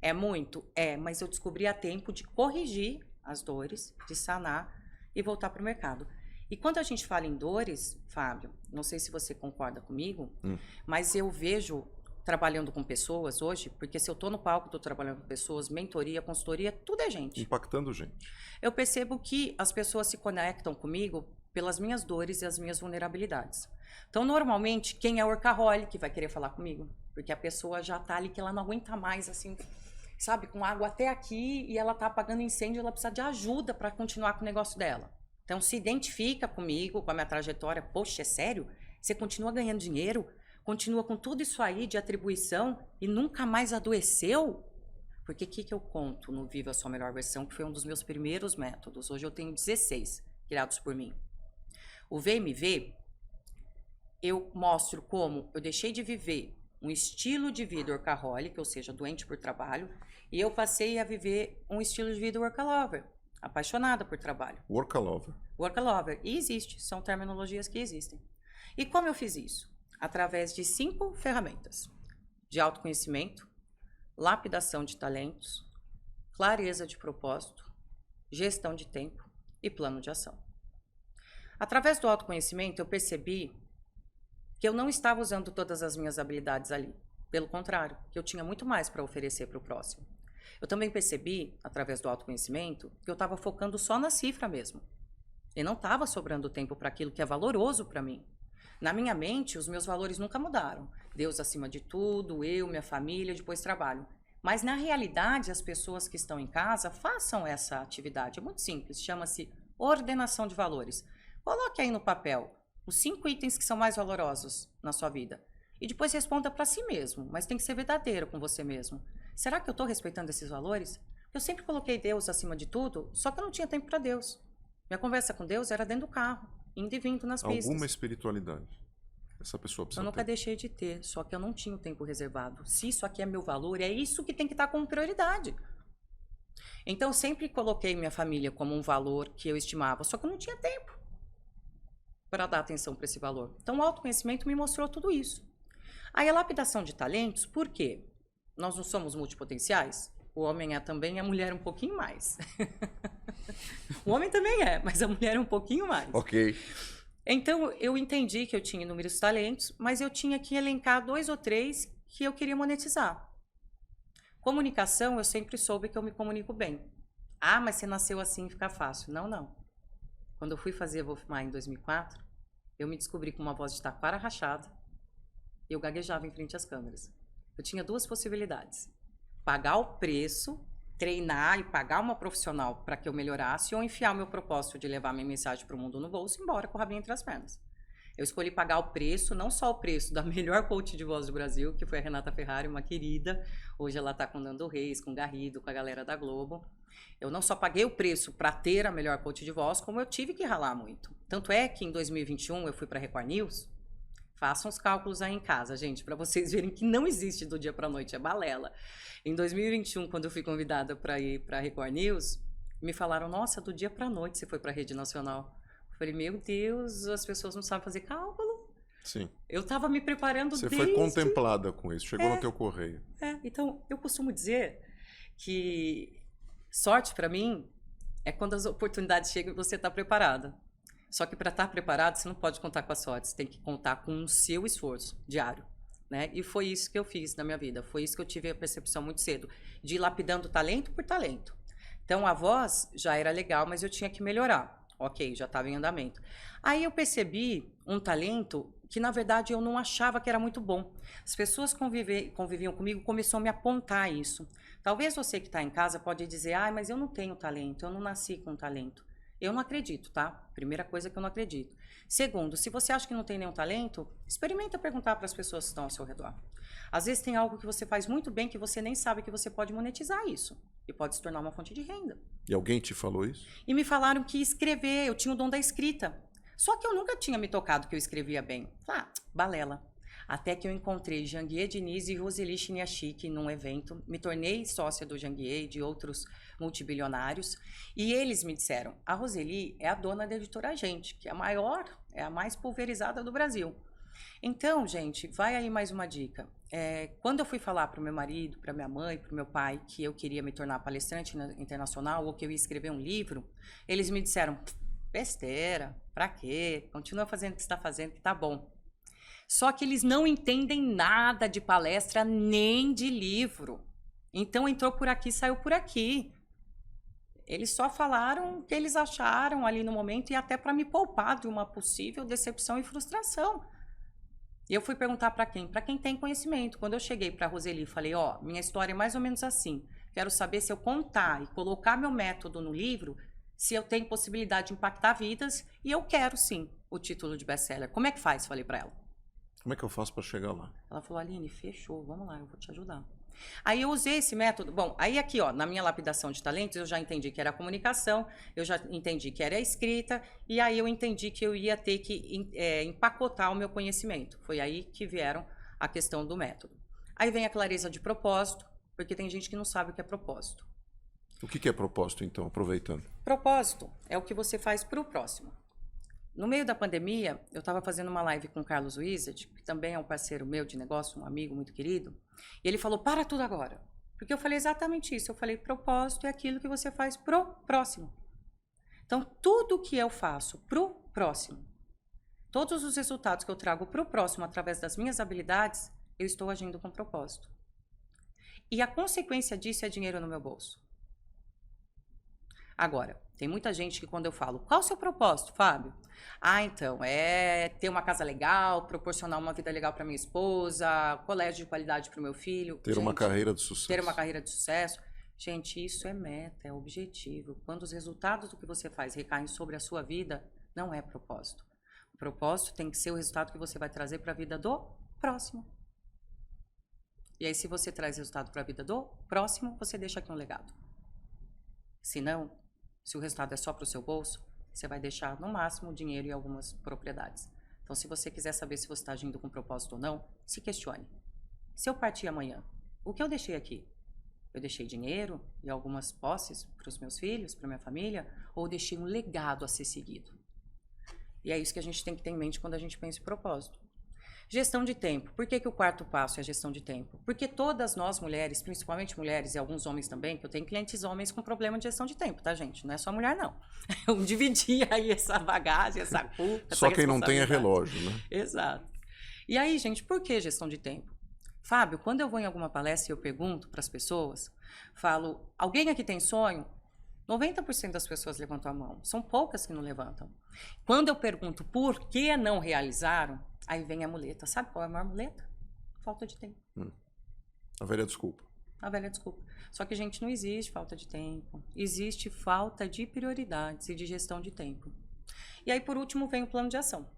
É muito? É, mas eu descobri a tempo de corrigir as dores, de sanar e voltar para o mercado. E quando a gente fala em dores, Fábio, não sei se você concorda comigo, mas eu vejo trabalhando com pessoas hoje, porque se eu estou no palco, estou trabalhando com pessoas, mentoria, consultoria, tudo é gente. Impactando gente. Eu percebo que as pessoas se conectam comigo pelas minhas dores e as minhas vulnerabilidades. Então, normalmente, quem é workaholic vai querer falar comigo, porque a pessoa já tá ali que ela não aguenta mais, assim, sabe, com água até aqui e ela tá apagando incêndio, ela precisa de ajuda para continuar com o negócio dela. Então, se identifica comigo, com a minha trajetória. Poxa, é sério? Você continua ganhando dinheiro? Continua com tudo isso aí de atribuição e nunca mais adoeceu? Porque o que eu conto no Viva a Sua Melhor Versão, que foi um dos meus primeiros métodos. Hoje eu tenho 16 criados por mim. O VMV, eu mostro como eu deixei de viver um estilo de vida workaholic, ou seja, doente por trabalho, e eu passei a viver um estilo de vida workalover, apaixonada por trabalho. Workalover. Workalover. E existe, são terminologias que existem. E como eu fiz isso? Através de 5 ferramentas: de autoconhecimento, lapidação de talentos, clareza de propósito, gestão de tempo e plano de ação. Através do autoconhecimento, eu percebi que eu não estava usando todas as minhas habilidades ali. Pelo contrário, que eu tinha muito mais para oferecer para o próximo. Eu também percebi, através do autoconhecimento, que eu estava focando só na cifra mesmo. E não estava sobrando tempo para aquilo que é valoroso para mim. Na minha mente, os meus valores nunca mudaram. Deus acima de tudo, eu, minha família, depois trabalho. Mas, na realidade, as pessoas que estão em casa façam essa atividade. É muito simples, chama-se ordenação de valores. Coloque aí no papel os 5 itens que são mais valorosos na sua vida. E depois responda para si mesmo, mas tem que ser verdadeiro com você mesmo. Será que eu estou respeitando esses valores? Eu sempre coloquei Deus acima de tudo, só que eu não tinha tempo para Deus. Minha conversa com Deus era dentro do carro, indo e vindo nas pistas. Alguma espiritualidade essa pessoa precisa Eu nunca ter. deixei de ter, só que eu não tinha o tempo reservado. Se isso aqui é meu valor, é isso que tem que estar como prioridade. Então, eu sempre coloquei minha família como um valor que eu estimava, só que eu não tinha tempo para dar atenção para esse valor. Então, o autoconhecimento me mostrou tudo isso. Aí, a lapidação de talentos, por quê? Nós não somos multipotenciais? O homem é também, a mulher um pouquinho mais. O homem também é, mas a mulher um pouquinho mais. Ok. Então, eu entendi que eu tinha inúmeros talentos, mas eu tinha que elencar 2 ou 3 que eu queria monetizar. Comunicação, eu sempre soube que eu me comunico bem. Ah, mas você nasceu assim, fica fácil. Não, não. Quando eu fui fazer Wolfmar em 2004, eu me descobri com uma voz de taquara rachada e eu gaguejava em frente às câmeras. Eu tinha 2 possibilidades: pagar o preço, treinar e pagar uma profissional para que eu melhorasse, ou enfiar o meu propósito de levar minha mensagem para o mundo no bolso e ir embora com o rabinho entre as pernas. Eu escolhi pagar o preço, não só o preço da melhor coach de voz do Brasil, que foi a Renata Ferrari, uma querida. Hoje ela está com Nando Reis, com Garrido, com a galera da Globo. Eu não só paguei o preço para ter a melhor coach de voz, como eu tive que ralar muito. Tanto é que em 2021 eu fui para a Record News. Façam os cálculos aí em casa, gente, para vocês verem que não existe do dia para a noite, é balela. Em 2021, quando eu fui convidada para ir para a Record News, me falaram: nossa, do dia para a noite você foi para a Rede Nacional. Eu falei: meu Deus, as pessoas não sabem fazer cálculo. Sim. Eu estava me preparando Você desde... foi contemplada com isso, chegou no teu correio. Então, eu costumo dizer que sorte para mim é quando as oportunidades chegam e você está preparada. Só que para estar preparado, você não pode contar com a sorte, você tem que contar com o seu esforço diário, né? E foi isso que eu fiz na minha vida, foi isso que eu tive a percepção muito cedo, de ir lapidando talento por talento. Então, a voz já era legal, mas eu tinha que melhorar. Ok, já estava em andamento. Aí eu percebi um talento que, na verdade, eu não achava que era muito bom. As pessoas que conviviam comigo começaram a me apontar isso. Talvez você que está em casa pode dizer: ah, mas eu não tenho talento, eu não nasci com talento. Eu não acredito, tá? Primeira coisa que eu não acredito. Segundo, se você acha que não tem nenhum talento, experimenta perguntar para as pessoas que estão ao seu redor. Às vezes tem algo que você faz muito bem que você nem sabe que você pode monetizar isso. E pode se tornar uma fonte de renda. E alguém te falou isso? E me falaram que escrever, eu tinha o dom da escrita. Só que eu nunca tinha me tocado que eu escrevia bem. Ah, balela. Até que eu encontrei Janguier Diniz e Roseli Chiniachik num evento. Me tornei sócia do Janguier e de outros multibilionários. E eles me disseram: a Roseli é a dona da editora Gente, que é a maior, é a mais pulverizada do Brasil. Então, gente, vai aí mais uma dica. Quando eu fui falar para o meu marido, para minha mãe, para o meu pai, que eu queria me tornar palestrante internacional ou que eu ia escrever um livro, eles me disseram: besteira, pra quê? Continua fazendo o que você está fazendo, que tá bom. Só que eles não entendem nada de palestra nem de livro. Então entrou por aqui, saiu por aqui. Eles só falaram o que eles acharam ali no momento e até para me poupar de uma possível decepção e frustração. E eu fui perguntar para quem? Para quem tem conhecimento. Quando eu cheguei para a Roseli e falei, ó, minha história é mais ou menos assim. Quero saber se eu contar e colocar meu método no livro, se eu tenho possibilidade de impactar vidas, e eu quero sim o título de best-seller. Como é que faz? Falei para ela. Como é que eu faço para chegar lá? Ela falou, Aline, fechou, vamos lá, eu vou te ajudar. Aí eu usei esse método. Bom, aí aqui, ó, na minha lapidação de talentos, eu já entendi que era a comunicação, eu já entendi que era a escrita, e aí eu entendi que eu ia ter que empacotar o meu conhecimento. Foi aí que vieram a questão do método. Aí vem a clareza de propósito, porque tem gente que não sabe o que é propósito. O que é propósito, então, aproveitando? Propósito é o que você faz para o próximo. No meio da pandemia, eu estava fazendo uma live com o Carlos Wizard, que também é um parceiro meu de negócio, um amigo muito querido, e ele falou, para tudo agora. Porque eu falei exatamente isso, eu falei, propósito é aquilo que você faz pro próximo. Então, tudo que eu faço pro próximo, todos os resultados que eu trago pro próximo através das minhas habilidades, eu estou agindo com propósito. E a consequência disso é dinheiro no meu bolso. Agora, tem muita gente que quando eu falo, qual o seu propósito, Fábio? Ah, então, é ter uma casa legal, proporcionar uma vida legal para minha esposa, colégio de qualidade para o meu filho. Ter uma carreira de sucesso. Ter uma carreira de sucesso. Gente, isso é meta, é objetivo. Quando os resultados do que você faz recaem sobre a sua vida, não é propósito. O propósito tem que ser o resultado que você vai trazer para a vida do próximo. E aí, se você traz resultado para a vida do próximo, você deixa aqui um legado. Se não, se o resultado é só para o seu bolso, você vai deixar, no máximo, dinheiro e algumas propriedades. Então, se você quiser saber se você está agindo com propósito ou não, se questione. Se eu partir amanhã, o que eu deixei aqui? Eu deixei dinheiro e algumas posses para os meus filhos, para minha família, ou deixei um legado a ser seguido? E é isso que a gente tem que ter em mente quando a gente pensa em propósito. Gestão de tempo. Por que o quarto passo é a gestão de tempo? Porque todas nós mulheres, principalmente mulheres e alguns homens também, que eu tenho clientes homens com problema de gestão de tempo, tá, gente? Não é só mulher, não. Eu dividi aí essa bagagem, essa culpa, só quem não tem é relógio, né? Exato. E aí, gente, por que gestão de tempo? Fábio, quando eu vou em alguma palestra e eu pergunto para as pessoas, falo, alguém aqui tem sonho? 90% das pessoas levantam a mão. São poucas que não levantam. Quando eu pergunto por que não realizaram, aí vem a muleta. Sabe qual é a maior muleta? Falta de tempo. A velha desculpa. A velha desculpa. Só que, gente, não existe falta de tempo. Existe falta de prioridades e de gestão de tempo. E aí, por último, vem o plano de ação.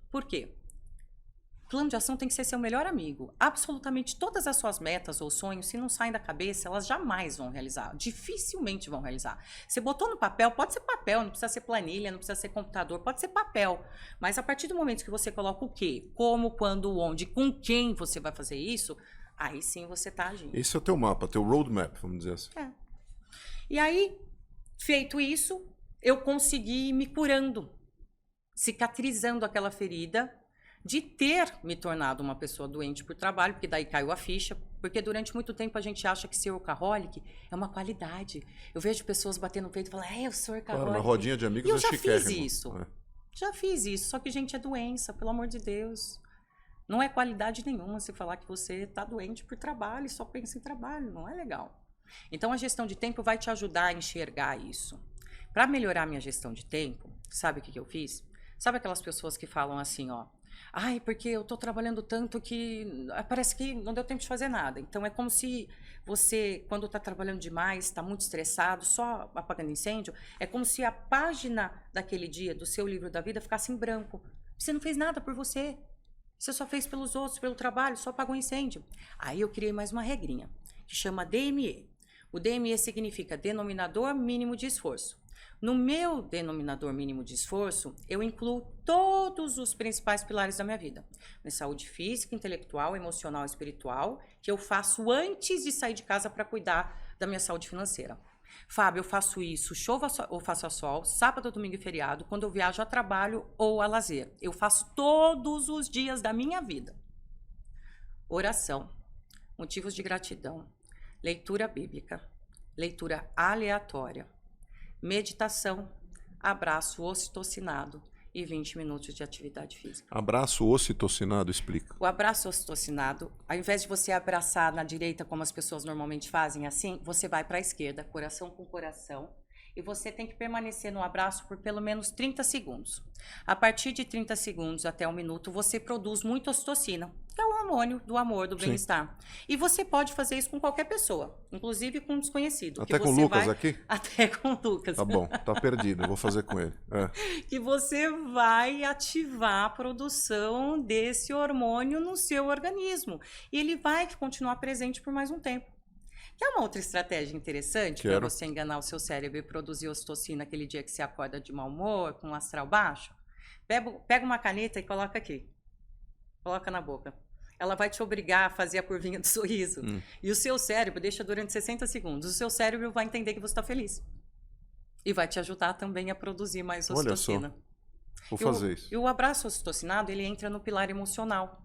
Por quê? O plano de ação tem que ser seu melhor amigo. Absolutamente todas as suas metas ou sonhos, se não saem da cabeça, elas jamais vão realizar. Dificilmente vão realizar. Você botou no papel, pode ser papel, não precisa ser planilha, não precisa ser computador, pode ser papel. Mas a partir do momento que você coloca o quê, como, quando, onde, com quem você vai fazer isso, aí sim você está agindo. Esse é o teu mapa, teu roadmap, vamos dizer assim. É. E aí, feito isso, eu consegui ir me curando, cicatrizando aquela ferida, de ter me tornado uma pessoa doente por trabalho, porque daí caiu a ficha, porque durante muito tempo a gente acha que ser workaholic é uma qualidade. Eu vejo pessoas batendo no peito e falando, eu sou workaholic. Claro, na rodinha de amigos eu já fiz chiquérrimo. isso. Já fiz isso, só que, gente, é doença, pelo amor de Deus. Não é qualidade nenhuma você falar que você está doente por trabalho e só pensa em trabalho, não é legal. Então, a gestão de tempo vai te ajudar a enxergar isso. Para melhorar minha gestão de tempo, sabe o que eu fiz? Sabe aquelas pessoas que falam assim, ó, ai, porque eu estou trabalhando tanto que parece que não deu tempo de fazer nada. Então, é como se você, quando está trabalhando demais, está muito estressado, só apagando incêndio, é como se a página daquele dia, do seu livro da vida, ficasse em branco. Você não fez nada por você. Você só fez pelos outros, pelo trabalho, só apagou incêndio. Aí eu criei mais uma regrinha, que chama DME. O DME significa denominador mínimo de esforço. No meu denominador mínimo de esforço, eu incluo todos os principais pilares da minha vida. Minha saúde física, intelectual, emocional e espiritual, que eu faço antes de sair de casa para cuidar da minha saúde financeira. Fábio, eu faço isso, chova ou faço a sol, sábado, domingo e feriado, quando eu viajo a trabalho ou a lazer. Eu faço todos os dias da minha vida. Oração, motivos de gratidão, leitura bíblica, leitura aleatória, meditação, abraço ocitocinado e 20 minutos de atividade física. Abraço ocitocinado, explica. O abraço ocitocinado, ao invés de você abraçar na direita, como as pessoas normalmente fazem assim, você vai para a esquerda, coração com coração, e você tem que permanecer no abraço por pelo menos 30 segundos. A partir de 30 segundos até 1 minuto, você produz muita ocitocina, que é o hormônio do amor, do bem-estar. E você pode fazer isso com qualquer pessoa, inclusive com um desconhecido. Até com o Lucas aqui? Até com o Lucas. Tá bom, tá perdido, eu vou fazer com ele. Que você vai ativar a produção desse hormônio no seu organismo. E ele vai continuar presente por mais um tempo. Quer uma outra estratégia interessante para você enganar o seu cérebro e produzir ocitocina aquele dia que você acorda de mau humor, com um astral baixo? Pega uma caneta e coloca aqui. Coloca na boca. Ela vai te obrigar a fazer a curvinha do sorriso. E o seu cérebro deixa durante 60 segundos. O seu cérebro vai entender que você está feliz. E vai te ajudar também a produzir mais ocitocina. Olha só. Vou fazer isso. E o abraço ocitocinado, ele entra no pilar emocional.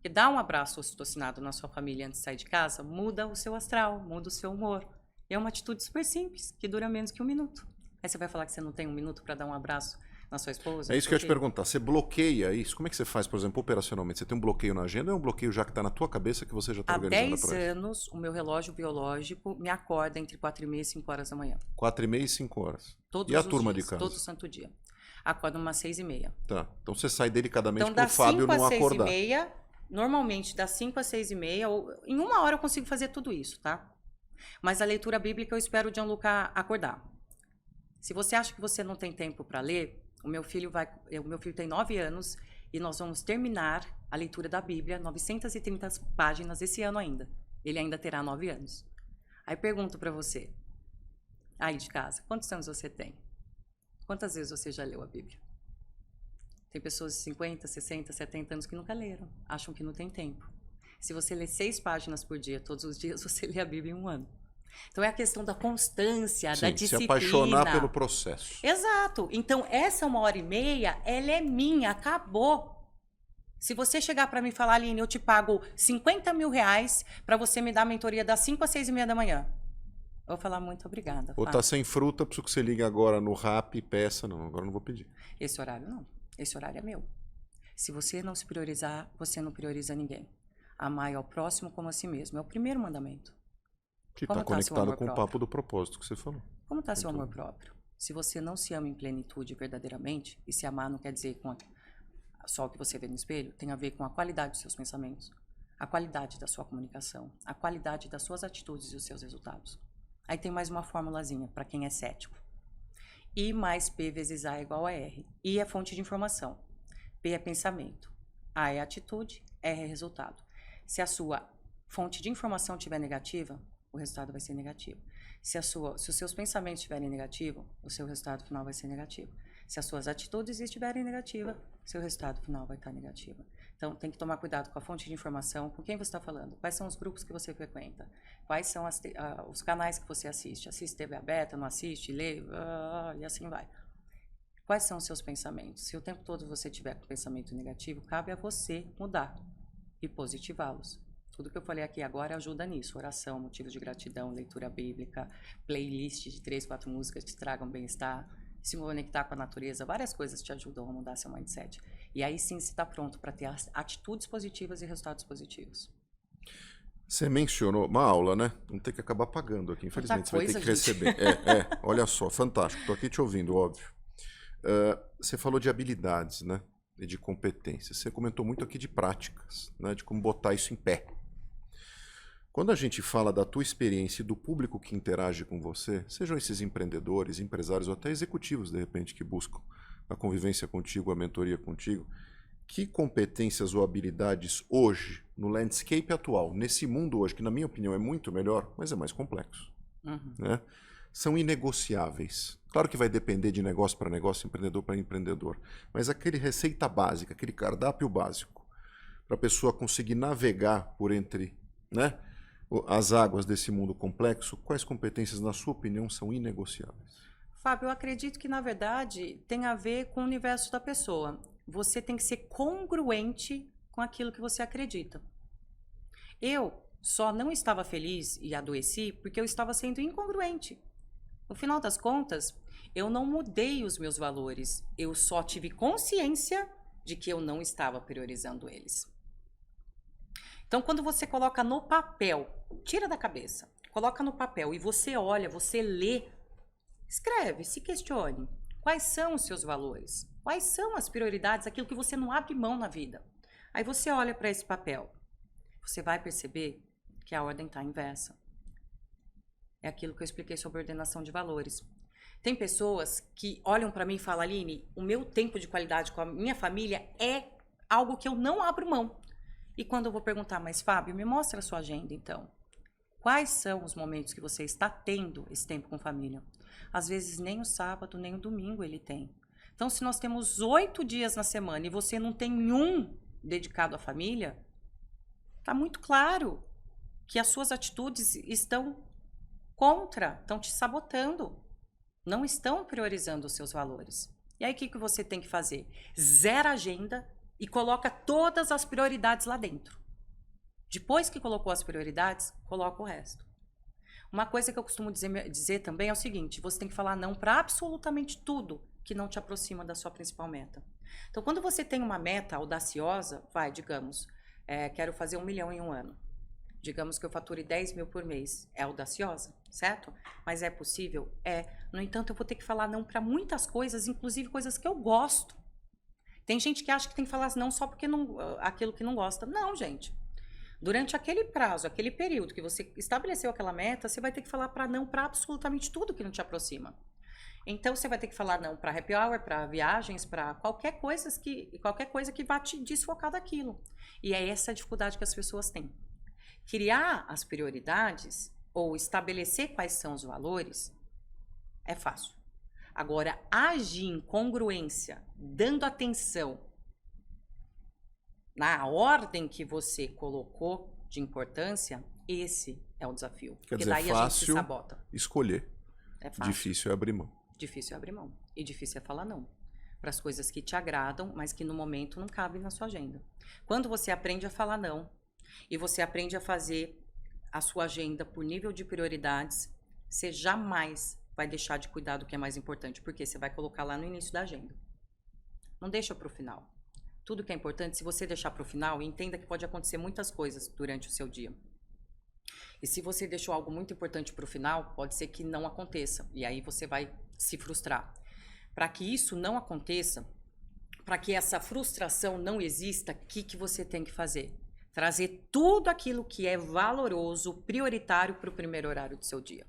E dar um abraço ocitocinado na sua família antes de sair de casa muda o seu astral, muda o seu humor. E é uma atitude super simples, que dura menos que 1 minuto. Aí você vai falar que você não tem 1 minuto para dar um abraço na sua esposa? É isso que eu ia te perguntar. Você bloqueia isso? Como é que você faz, por exemplo, operacionalmente? Você tem um bloqueio na agenda ou é um bloqueio já que está na tua cabeça que você já está organizando? Há 10 anos, o meu relógio biológico me acorda entre 4h30 e 5 horas da manhã. 4h30 e 5 horas. Todos e a os turma dias, de casa? todo santo dia. Acorda umas 6h30. Tá. Então você sai delicadamente Então, para o Fábio não acordar. 5h30, normalmente das 5 às 6h30, ou em 1 hora eu consigo fazer tudo isso, tá? Mas a leitura bíblica eu espero o Gianluca acordar. Se você acha que você não tem tempo para ler, o meu filho tem 9 anos e nós vamos terminar a leitura da Bíblia, 930 páginas esse ano ainda. Ele ainda terá 9 anos. Aí pergunto para você, aí de casa, quantos anos você tem? Quantas vezes você já leu a Bíblia? Tem pessoas de 50, 60, 70 anos que nunca leram, acham que não tem tempo. Se você lê 6 páginas por dia, todos os dias, você lê a Bíblia em 1 ano. Então é a questão da constância, da disciplina. Se apaixonar pelo processo. Exato. Então essa 1h30, ela é minha, acabou. Se você chegar para mim e falar, Aline, eu te pago 50 mil reais para você me dar a mentoria das 5 às 6h30 da manhã. Eu vou falar muito obrigada. Ou tá sem fruta, preciso que você ligue agora no Rappi e peça. Não, agora eu não vou pedir. Esse horário não. Esse horário é meu. Se você não se priorizar, você não prioriza ninguém. Amar ao próximo como a si mesmo. É o primeiro mandamento. Que está conectado com o papo do propósito que você falou. Como está seu amor próprio? Se você não se ama em plenitude verdadeiramente, e se amar não quer dizer com só o que você vê no espelho, tem a ver com a qualidade dos seus pensamentos, a qualidade da sua comunicação, a qualidade das suas atitudes e os seus resultados. Aí tem mais uma formulazinha para quem é cético. I mais P vezes A é igual a R. I é fonte de informação. P é pensamento. A é atitude. R é resultado. Se a sua fonte de informação estiver negativa, o resultado vai ser negativo. Se os seus pensamentos estiverem negativos, o seu resultado final vai ser negativo. Se as suas atitudes estiverem negativas, seu resultado final vai estar negativo. Então, tem que tomar cuidado com a fonte de informação, com quem você está falando, quais são os grupos que você frequenta, quais são os canais que você assiste. Assiste TV aberta, não assiste, lê, e assim vai. Quais são os seus pensamentos? Se o tempo todo você tiver com pensamento negativo, cabe a você mudar e positivá-los. Tudo que eu falei aqui agora ajuda nisso. Oração, motivos de gratidão, leitura bíblica, playlist de 3, 4 músicas que te tragam bem-estar, se conectar com a natureza, várias coisas te ajudam a mudar seu mindset. E aí sim você está pronto para ter atitudes positivas e resultados positivos. Você mencionou uma aula, né? Vamos ter que acabar pagando aqui, infelizmente. Você vai ter que receber. Olha só, fantástico. Estou aqui te ouvindo, óbvio. Você falou de habilidades, né? E de competências. Você comentou muito aqui de práticas, né? De como botar isso em pé. Quando a gente fala da tua experiência e do público que interage com você, sejam esses empreendedores, empresários ou até executivos, de repente, que buscam a convivência contigo, a mentoria contigo, que competências ou habilidades hoje, no landscape atual, nesse mundo hoje, que na minha opinião é muito melhor, mas é mais complexo, né? São inegociáveis. Claro que vai depender de negócio para negócio, empreendedor para empreendedor, mas aquele receita básica, aquele cardápio básico, para a pessoa conseguir navegar por entre, né, as águas desse mundo complexo, quais competências, na sua opinião, são inegociáveis? Fábio, eu acredito que, na verdade, tem a ver com o universo da pessoa. Você tem que ser congruente com aquilo que você acredita. Eu só não estava feliz e adoeci porque eu estava sendo incongruente. No final das contas, eu não mudei os meus valores. Eu só tive consciência de que eu não estava priorizando eles. Então, quando você coloca no papel, tira da cabeça, coloca no papel e você olha, você lê Escreve, se questione. Quais são os seus valores? Quais são as prioridades, aquilo que você não abre mão na vida? Aí você olha para esse papel. Você vai perceber que a ordem está inversa. É aquilo que eu expliquei sobre ordenação de valores. Tem pessoas que olham para mim e falam, Aline, o meu tempo de qualidade com a minha família é algo que eu não abro mão. E quando eu vou perguntar, mas Fábio, me mostra a sua agenda então. Quais são os momentos que você está tendo esse tempo com família? Às vezes nem o sábado, nem o domingo ele tem. Então, se nós temos 8 dias na semana e você não tem um dedicado à família, está muito claro que as suas atitudes estão estão te sabotando. Não estão priorizando os seus valores. E aí, o que você tem que fazer? Zera a agenda e coloca todas as prioridades lá dentro. Depois que colocou as prioridades, coloca o resto. Uma coisa que eu costumo dizer também é o seguinte, você tem que falar não para absolutamente tudo que não te aproxima da sua principal meta. Então, quando você tem uma meta audaciosa, digamos, quero fazer 1 milhão em um ano. Digamos que eu fature 10 mil por mês. É audaciosa, certo? Mas é possível? É. No entanto, eu vou ter que falar não para muitas coisas, inclusive coisas que eu gosto. Tem gente que acha que tem que falar não só porque aquilo que não gosta. Não, gente. Durante aquele prazo, aquele período que você estabeleceu aquela meta, você vai ter que falar não para absolutamente tudo que não te aproxima. Então, você vai ter que falar não para happy hour, para viagens, para qualquer coisa que vá te desfocar daquilo. E é essa a dificuldade que as pessoas têm. Criar as prioridades ou estabelecer quais são os valores é fácil. Agora, agir em congruência, dando atenção na ordem que você colocou de importância, esse é o desafio. Quer dizer, daí a gente se sabota. Escolher. É fácil. Difícil é abrir mão. Difícil é abrir mão. E difícil é falar não. Para as coisas que te agradam, mas que no momento não cabem na sua agenda. Quando você aprende a falar não, e você aprende a fazer a sua agenda por nível de prioridades, você jamais vai deixar de cuidar do que é mais importante, porque você vai colocar lá no início da agenda. Não deixa para o final. Tudo que é importante, se você deixar para o final, entenda que pode acontecer muitas coisas durante o seu dia. E se você deixou algo muito importante para o final, pode ser que não aconteça. E aí você vai se frustrar. Para que isso não aconteça, para que essa frustração não exista, o que você tem que fazer? Trazer tudo aquilo que é valoroso, prioritário para o primeiro horário do seu dia.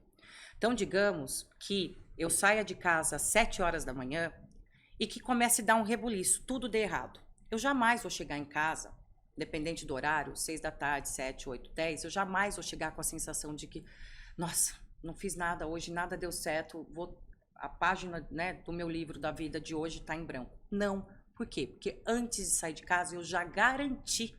Então, digamos que eu saia de casa às 7 horas da manhã e que comece a dar um rebuliço, tudo dê errado. Eu jamais vou chegar em casa, dependente do horário, 6 da tarde, 7, 8, 10, eu jamais vou chegar com a sensação de que, nossa, não fiz nada hoje, nada deu certo, a página, do meu livro da vida de hoje está em branco. Não. Por quê? Porque antes de sair de casa, eu já garanti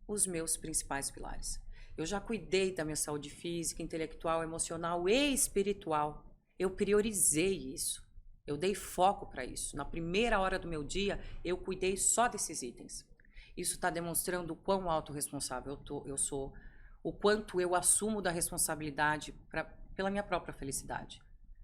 os meus principais pilares. Eu já cuidei da minha saúde física, intelectual, emocional e espiritual. Eu priorizei isso. Eu dei foco para isso. Na primeira hora do meu dia, eu cuidei só desses itens. Isso está demonstrando o quão autorresponsável eu sou, o quanto eu assumo da responsabilidade pela minha própria felicidade.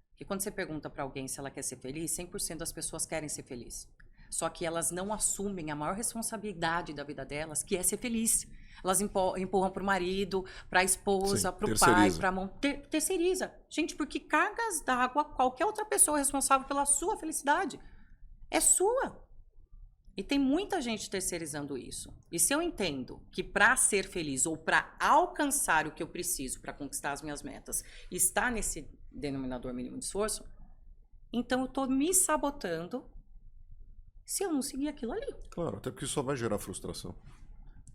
Porque quando você pergunta para alguém se ela quer ser feliz, 100% das pessoas querem ser felizes. Só que elas não assumem a maior responsabilidade da vida delas, que é ser feliz. Elas empurram para o marido, para a esposa, para o pai, para a mão. Terceiriza. Gente, porque cargas d'água, qualquer outra pessoa é responsável pela sua felicidade. É sua. E tem muita gente terceirizando isso. E se eu entendo que para ser feliz ou para alcançar o que eu preciso para conquistar as minhas metas está nesse denominador mínimo de esforço, então eu estou me sabotando se eu não seguir aquilo ali. Claro, até porque isso só vai gerar frustração.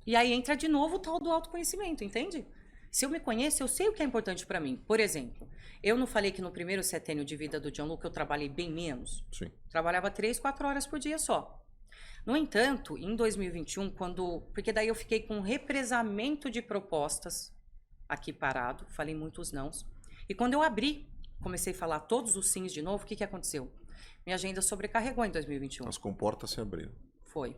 E aí entra de novo o tal do autoconhecimento, entende? Se eu me conheço, eu sei o que é importante para mim. Por exemplo, eu não falei que no primeiro setênio de vida do Gianluca eu trabalhei bem menos? Sim. Trabalhava 3, 4 horas por dia só. No entanto, em 2021, porque daí eu fiquei com um represamento de propostas aqui parado, falei muitos nãos. E quando eu abri, comecei a falar todos os sims de novo, o que aconteceu? Minha agenda sobrecarregou em 2021. As comportas se abriram. Foi.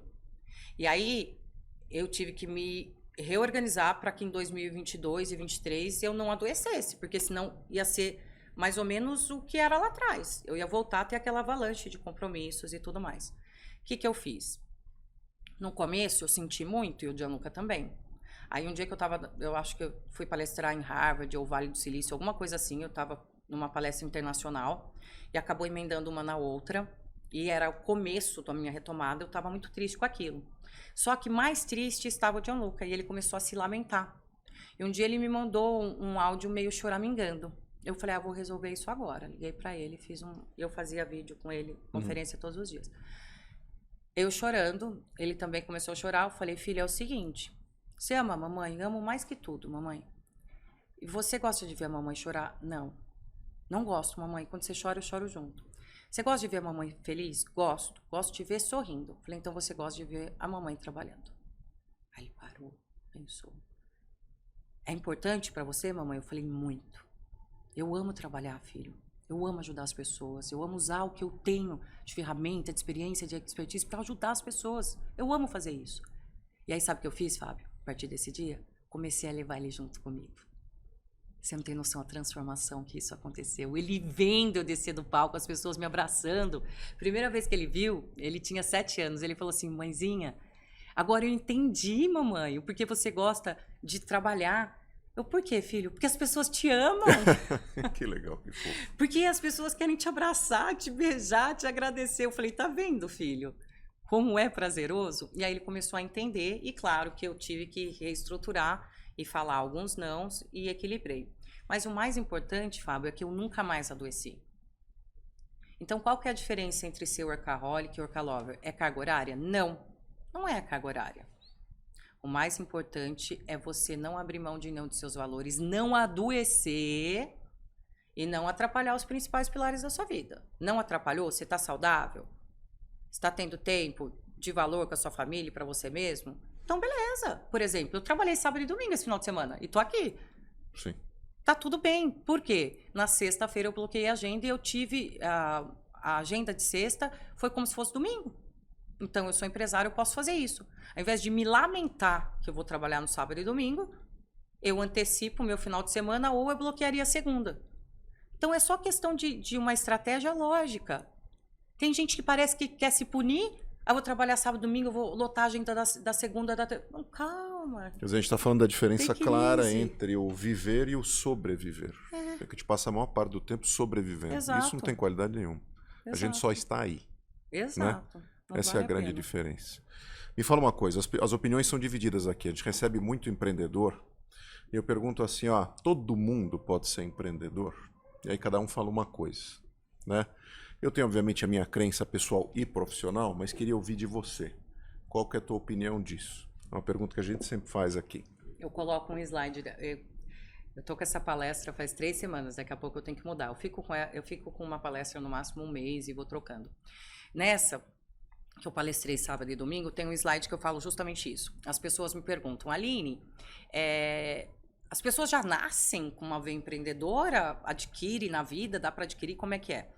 E aí, eu tive que me reorganizar para que em 2022 e 2023 eu não adoecesse, porque senão ia ser mais ou menos o que era lá atrás. Eu ia voltar a ter aquela avalanche de compromissos e tudo mais. O que eu fiz? No começo, eu senti muito, e o Gianluca também. Aí, um dia que eu acho que eu fui palestrar em Harvard ou Vale do Silício, alguma coisa assim, eu estava numa palestra internacional e acabou emendando uma na outra. E era o começo da minha retomada, eu estava muito triste com aquilo. Só que mais triste estava o Gianluca e ele começou a se lamentar. E um dia ele me mandou um áudio meio choramingando. Eu falei, vou resolver isso agora. Liguei para ele, eu fazia vídeo com ele, conferência todos os dias. Eu chorando, ele também começou a chorar. Eu falei, filha, é o seguinte, você ama a mamãe? Amo mais que tudo, mamãe. E você gosta de ver a mamãe chorar? Não. Não gosto, mamãe. Quando você chora, eu choro junto. Você gosta de ver a mamãe feliz? Gosto. Gosto de ver sorrindo. Falei, então você gosta de ver a mamãe trabalhando. Aí ele parou, pensou. É importante para você, mamãe? Eu falei, muito. Eu amo trabalhar, filho. Eu amo ajudar as pessoas. Eu amo usar o que eu tenho de ferramenta, de experiência, de expertise para ajudar as pessoas. Eu amo fazer isso. E aí, sabe o que eu fiz, Fábio? A partir desse dia, comecei a levar ele junto comigo. Você não tem noção da transformação que isso aconteceu. Ele vendo eu descer do palco, as pessoas me abraçando. Primeira vez que ele viu, ele tinha 7 anos. Ele falou assim, mãezinha, agora eu entendi, mamãe, o porquê você gosta de trabalhar. Eu, por quê, filho? Porque as pessoas te amam. Que legal, que fofo. Porque as pessoas querem te abraçar, te beijar, te agradecer. Eu falei, tá vendo, filho? Como é prazeroso? E aí ele começou a entender. E claro que eu tive que reestruturar e falar alguns nãos e equilibrei. Mas o mais importante, Fábio, é que eu nunca mais adoeci. Então, qual que é a diferença entre ser workaholic e workalover? É carga horária? Não, não é a carga horária. O mais importante é você não abrir mão de nenhum de seus valores, não adoecer e não atrapalhar os principais pilares da sua vida. Não atrapalhou? Você está saudável? Está tendo tempo de valor com a sua família e para você mesmo? Então, beleza. Por exemplo, eu trabalhei sábado e domingo esse final de semana e tô aqui. Sim. Tá tudo bem. Por quê? Na sexta-feira eu bloqueei a agenda e eu tive a agenda de sexta foi como se fosse domingo. Então, eu sou empresário, eu posso fazer isso. Ao invés de me lamentar que eu vou trabalhar no sábado e domingo, eu antecipo o meu final de semana ou eu bloquearia a segunda. Então, é só questão de uma estratégia lógica. Tem gente que parece que quer se punir. Eu vou trabalhar sábado e domingo, eu vou lotar a agenda da segunda. Não, calma. Quer dizer, a gente está falando da diferença clara ease. entre o viver e o sobreviver. É que a gente passa a maior parte do tempo sobrevivendo. Exato. Isso não tem qualidade nenhuma. Exato. A gente só está aí. Exato. Né? Essa é a grande diferença. Me fala uma coisa, as opiniões são divididas aqui. A gente recebe muito empreendedor e eu pergunto assim, todo mundo pode ser empreendedor? E aí cada um fala uma coisa, né? Eu tenho, obviamente, a minha crença pessoal e profissional, mas queria ouvir de você. Qual que é a tua opinião disso? É uma pergunta que a gente sempre faz aqui. Eu coloco um slide. Eu tô com essa palestra faz 3 semanas, daqui a pouco eu tenho que mudar. Eu fico com uma palestra no máximo 1 mês e vou trocando. Nessa, que eu palestrei sábado e domingo, tem um slide que eu falo justamente isso. As pessoas me perguntam, Aline, as pessoas já nascem com uma veia empreendedora? Adquire na vida? Dá para adquirir? Como é que é?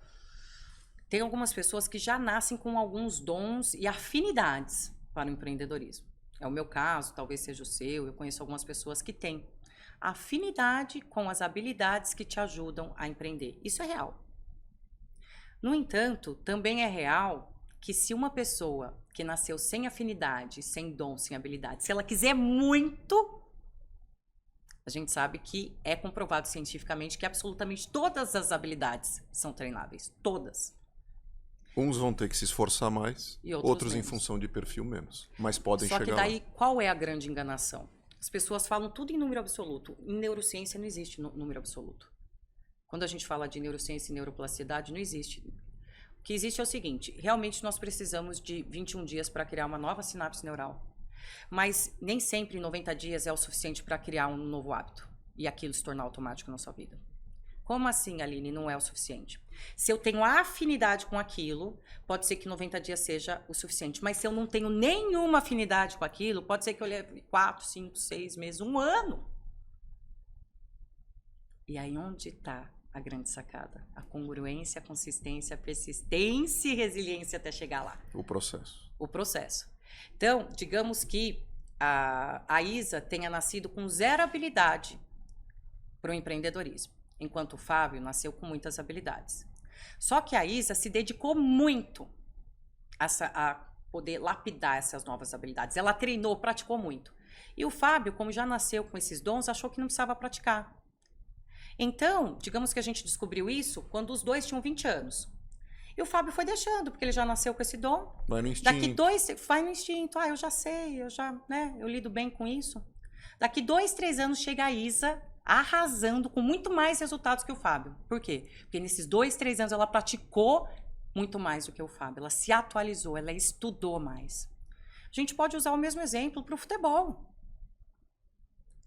Tem algumas pessoas que já nascem com alguns dons e afinidades para o empreendedorismo. É o meu caso, talvez seja o seu, eu conheço algumas pessoas que têm afinidade com as habilidades que te ajudam a empreender. Isso é real. No entanto, também é real que se uma pessoa que nasceu sem afinidade, sem dom, sem habilidade, se ela quiser muito, a gente sabe que é comprovado cientificamente que absolutamente todas as habilidades são treináveis. Todas. Uns vão ter que se esforçar mais, E outros em menos. função de perfil menos. Mas podem Só chegar que daí, lá. qual é a grande enganação? As pessoas falam tudo em número absoluto. Em neurociência não existe número absoluto. Quando a gente fala de neurociência e neuroplasticidade, não existe. O que existe é o seguinte, realmente nós precisamos de 21 dias para criar uma nova sinapse neural. Mas nem sempre 90 dias é o suficiente para criar um novo hábito e aquilo se tornar automático na sua vida. Como assim, Aline, não é o suficiente? Se eu tenho afinidade com aquilo, pode ser que 90 dias seja o suficiente. Mas se eu não tenho nenhuma afinidade com aquilo, pode ser que eu leve 4, 5, 6 meses, 1 ano. E aí onde está a grande sacada? A congruência, a consistência, a persistência e resiliência até chegar lá. O processo. O processo. Então, digamos que a Isa tenha nascido com 0 habilidade para o empreendedorismo, enquanto o Fábio nasceu com muitas habilidades. Só que a Isa se dedicou muito a poder lapidar essas novas habilidades. Ela treinou, praticou muito. E o Fábio, como já nasceu com esses dons, achou que não precisava praticar. Então, digamos que a gente descobriu isso quando os dois tinham 20 anos. E o Fábio foi deixando, porque ele já nasceu com esse dom. Vai no instinto. Daqui 2, vai no instinto. Eu já sei, eu lido bem com isso. Daqui 2, 3 anos chega a Isa arrasando com muito mais resultados que o Fábio. Por quê? Porque nesses 2, 3 anos ela praticou muito mais do que o Fábio. Ela se atualizou, ela estudou mais. A gente pode usar o mesmo exemplo para o futebol.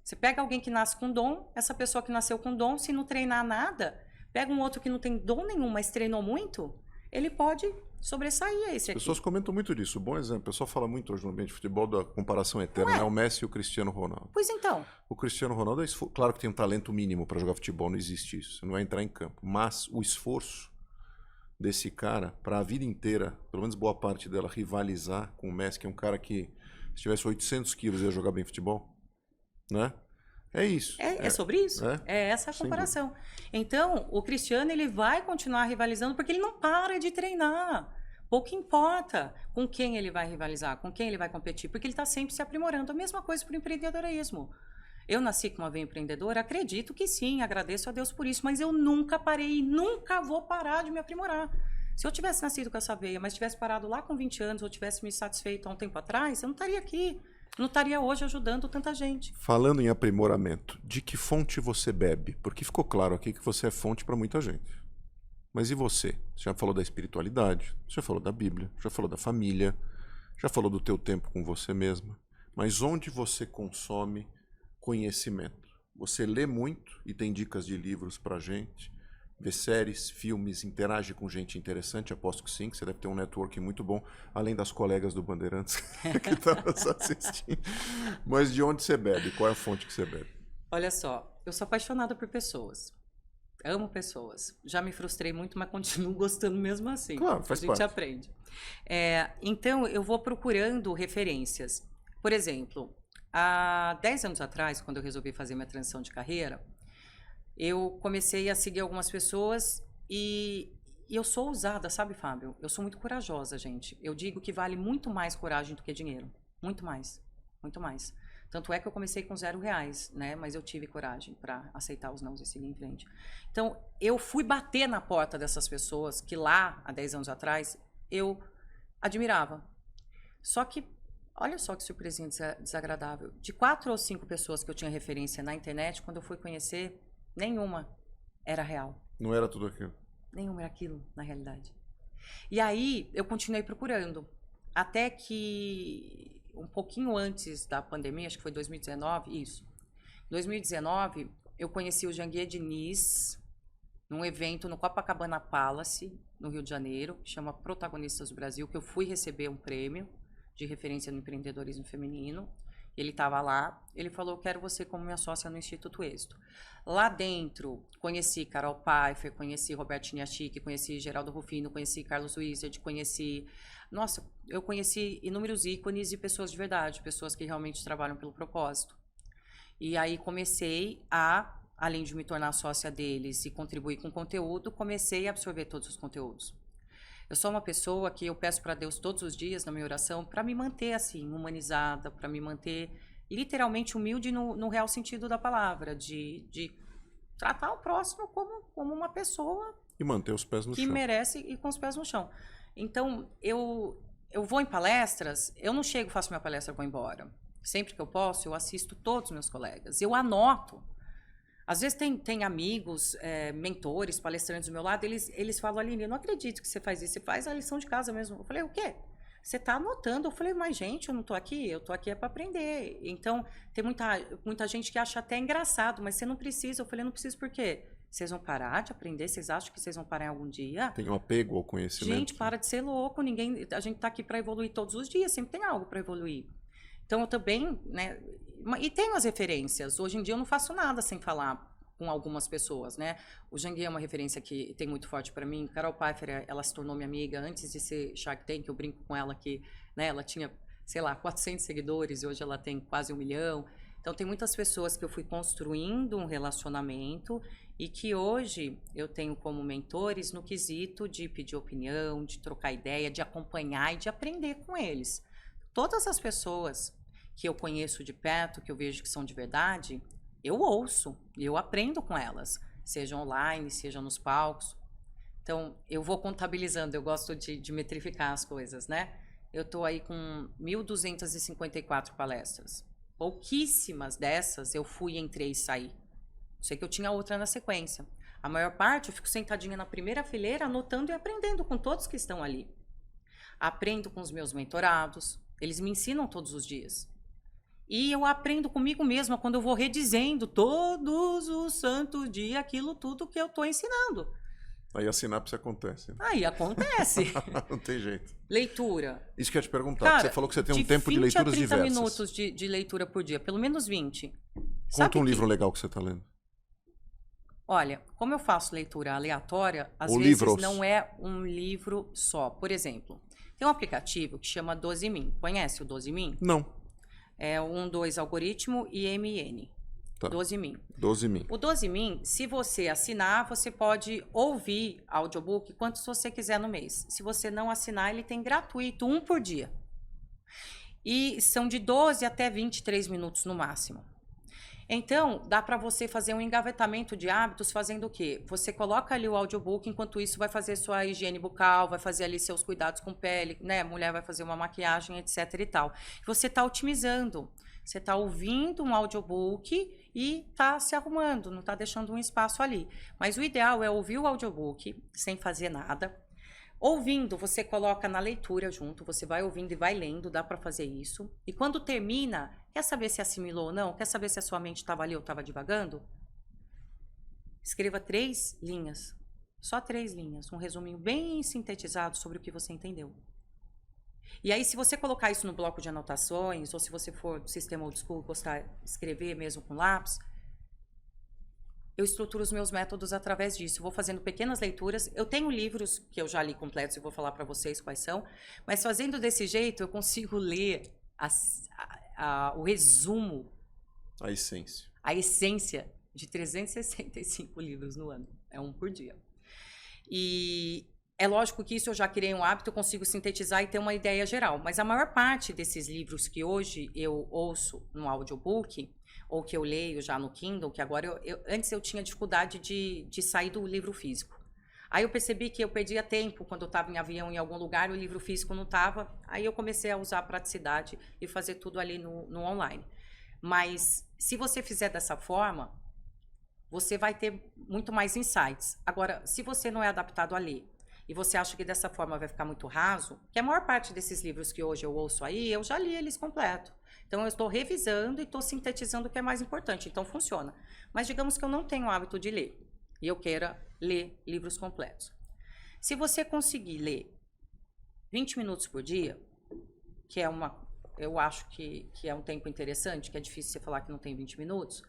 Você pega alguém que nasce com dom, essa pessoa que nasceu com dom, se não treinar nada, pega um outro que não tem dom nenhum, mas treinou muito, ele pode sobressair a esse aqui. As pessoas comentam muito disso. Bom exemplo. O pessoal fala muito hoje no ambiente de futebol da comparação eterna, né? O Messi e o Cristiano Ronaldo. Pois então. O Cristiano Ronaldo, claro que tem um talento mínimo para jogar futebol, não existe isso. Você não vai entrar em campo. Mas o esforço desse cara, para a vida inteira, pelo menos boa parte dela, rivalizar com o Messi, que é um cara que, se tivesse 800 quilos, ia jogar bem futebol, né? É isso. É sobre isso. É essa a comparação. Então, o Cristiano, ele vai continuar rivalizando porque ele não para de treinar. Pouco importa com quem ele vai rivalizar, com quem ele vai competir, porque ele está sempre se aprimorando. A mesma coisa para o empreendedorismo. Eu nasci com uma veia empreendedora, acredito que sim, agradeço a Deus por isso, mas eu nunca parei e nunca vou parar de me aprimorar. Se eu tivesse nascido com essa veia, mas tivesse parado lá com 20 anos, ou tivesse me satisfeito há um tempo atrás, eu não estaria aqui. Não estaria hoje ajudando tanta gente. Falando em aprimoramento, de que fonte você bebe? Porque ficou claro aqui que você é fonte para muita gente. Mas e você? Você já falou da espiritualidade, já falou da Bíblia, já falou da família, já falou do teu tempo com você mesma. Mas onde você consome conhecimento? Você lê muito e tem dicas de livros pra gente, vê séries, filmes, interage com gente interessante, aposto que sim, que você deve ter um networking muito bom, além das colegas do Bandeirantes que estão nos assistindo. Mas de onde você bebe? Qual é a fonte que você bebe? Olha só, eu sou apaixonada por pessoas. Amo pessoas. Já me frustrei muito, mas continuo gostando mesmo assim. Claro, faz parte. A gente aprende. Então, eu vou procurando referências. Por exemplo, há 10 anos atrás, quando eu resolvi fazer minha transição de carreira, eu comecei a seguir algumas pessoas e eu sou ousada, sabe, Fábio? Eu sou muito corajosa, gente. Eu digo que vale muito mais coragem do que dinheiro. Muito mais. Muito mais. Tanto é que eu comecei com R$0, né? Mas eu tive coragem para aceitar os nãos e seguir em frente. Então, eu fui bater na porta dessas pessoas que lá, há 10 anos atrás, eu admirava. Só que, olha só que surpresinha desagradável. De 4 ou 5 pessoas que eu tinha referência na internet, quando eu fui conhecer, nenhuma era real. Não era tudo aquilo. Nenhuma era aquilo, na realidade. E aí, eu continuei procurando. Até que, um pouquinho antes da pandemia, acho que foi 2019, isso. Em 2019, eu conheci o Janguier Diniz num evento no Copacabana Palace, no Rio de Janeiro, que chama Protagonistas do Brasil, que eu fui receber um prêmio de referência no empreendedorismo feminino. Ele estava lá, ele falou, quero você como minha sócia no Instituto Êxito. Lá dentro, conheci Carol Pfeiffer, conheci Roberto Chiniachique, conheci Geraldo Rufino, conheci Carlos Wizard, conheci... Nossa, eu conheci inúmeros ícones e pessoas de verdade, pessoas que realmente trabalham pelo propósito. E aí comecei a, além de me tornar sócia deles e contribuir com conteúdo, comecei a absorver todos os conteúdos. Eu sou uma pessoa que eu peço para Deus todos os dias na minha oração para me manter assim, humanizada, para me manter literalmente humilde no real sentido da palavra, de tratar o próximo como uma pessoa e manter os pés no chão. Que merece e com os pés no chão. Então, eu vou em palestras, eu não chego, faço minha palestra e vou embora. Sempre que eu posso, eu assisto todos os meus colegas, eu anoto. Às vezes tem amigos, mentores, palestrantes do meu lado, eles falam, Aline, eu não acredito que você faz isso, você faz a lição de casa mesmo. Eu falei, o quê? Você está anotando? Eu falei, mas gente, eu não estou aqui, eu estou aqui para aprender. Então, tem muita gente que acha até engraçado, mas você não precisa. Eu falei, não preciso por quê? Vocês vão parar de aprender? Vocês acham que vocês vão parar em algum dia? Tem um apego ao conhecimento. Gente, para de ser louco, a gente está aqui para evoluir todos os dias, sempre tem algo para evoluir. Então, eu também, né? E tenho as referências. Hoje em dia eu não faço nada sem falar com algumas pessoas, né? O Janguier é uma referência que tem muito forte para mim. Carol Pfeiffer, ela se tornou minha amiga antes de ser Shark Tank. Eu brinco com ela que, né, ela tinha, sei lá, 400 seguidores e hoje ela tem quase 1 milhão. Então, tem muitas pessoas que eu fui construindo um relacionamento e que hoje eu tenho como mentores no quesito de pedir opinião, de trocar ideia, de acompanhar e de aprender com eles. Todas as pessoas que eu conheço de perto, que eu vejo que são de verdade, eu ouço, eu aprendo com elas. seja online, seja nos palcos. Então, eu vou contabilizando, eu gosto de metrificar as coisas, né? Eu estou aí com 1.254 palestras. Pouquíssimas dessas eu fui, entrei e saí. Sei que eu tinha outra na sequência. A maior parte eu fico sentadinha na primeira fileira, anotando e aprendendo com todos que estão ali. Aprendo com os meus mentorados, eles me ensinam todos os dias. E eu aprendo comigo mesma quando eu vou redizendo todos os santos dias aquilo tudo que eu estou ensinando. Aí a sinapse acontece. Né? Aí acontece. Não tem jeito. Leitura. Isso que eu ia te perguntar. Cara, você falou que você tem um tempo de leituras diversas. 20 a 30 minutos de leitura por dia, pelo menos 20. Conta um livro legal que você está lendo. Olha, como eu faço leitura aleatória, às Ou vezes livros. não é um livro só. Por exemplo, tem um aplicativo que chama 12min. Conhece o 12min? Não. É 12 algoritmo e MN. Tá. 12min. 12min. O 12min, se você assinar, você pode ouvir audiobook quantos você quiser no mês. Se você não assinar, ele tem gratuito, um por dia. E são de 12 até 23 minutos no máximo. Então, dá para você fazer um engavetamento de hábitos fazendo o quê? Você coloca ali o audiobook, enquanto isso vai fazer sua higiene bucal, vai fazer ali seus cuidados com pele, né? A mulher vai fazer uma maquiagem, etc e tal. Você está otimizando. Você está ouvindo um audiobook e está se arrumando, não está deixando um espaço ali. Mas o ideal é ouvir o audiobook sem fazer nada. Ouvindo, você coloca na leitura junto, você vai ouvindo e vai lendo, dá para fazer isso. E quando termina, quer saber se assimilou ou não? Quer saber se a sua mente estava ali ou estava divagando? Escreva 3 linhas, só 3 linhas, um resuminho bem sintetizado sobre o que você entendeu. E aí, se você colocar isso no bloco de anotações, ou se você for do sistema old school, gostar de escrever mesmo com lápis, eu estruturo os meus métodos através disso. Eu vou fazendo pequenas leituras. Eu tenho livros que eu já li completos e vou falar para vocês quais são. Mas fazendo desse jeito, eu consigo ler o resumo. A essência. A essência de 365 livros no ano. É um por dia. E é lógico que isso eu já criei um hábito, eu consigo sintetizar e ter uma ideia geral. Mas a maior parte desses livros que hoje eu ouço no audiobook, ou que eu leio já no Kindle, que agora antes eu tinha dificuldade de sair do livro físico. Aí eu percebi que eu perdia tempo quando eu estava em avião em algum lugar, o livro físico não estava. Aí eu comecei a usar a praticidade e fazer tudo ali no online. Mas se você fizer dessa forma, você vai ter muito mais insights. Agora, se você não é adaptado a ler, e você acha que dessa forma vai ficar muito raso, que a maior parte desses livros que hoje eu ouço aí, eu já li eles completo. Então, eu estou revisando e estou sintetizando o que é mais importante. Então, funciona. Mas digamos que eu não tenho o hábito de ler e eu queira ler livros completos. Se você conseguir ler 20 minutos por dia, que é eu acho que é um tempo interessante, que é difícil você falar que não tem 20 minutos,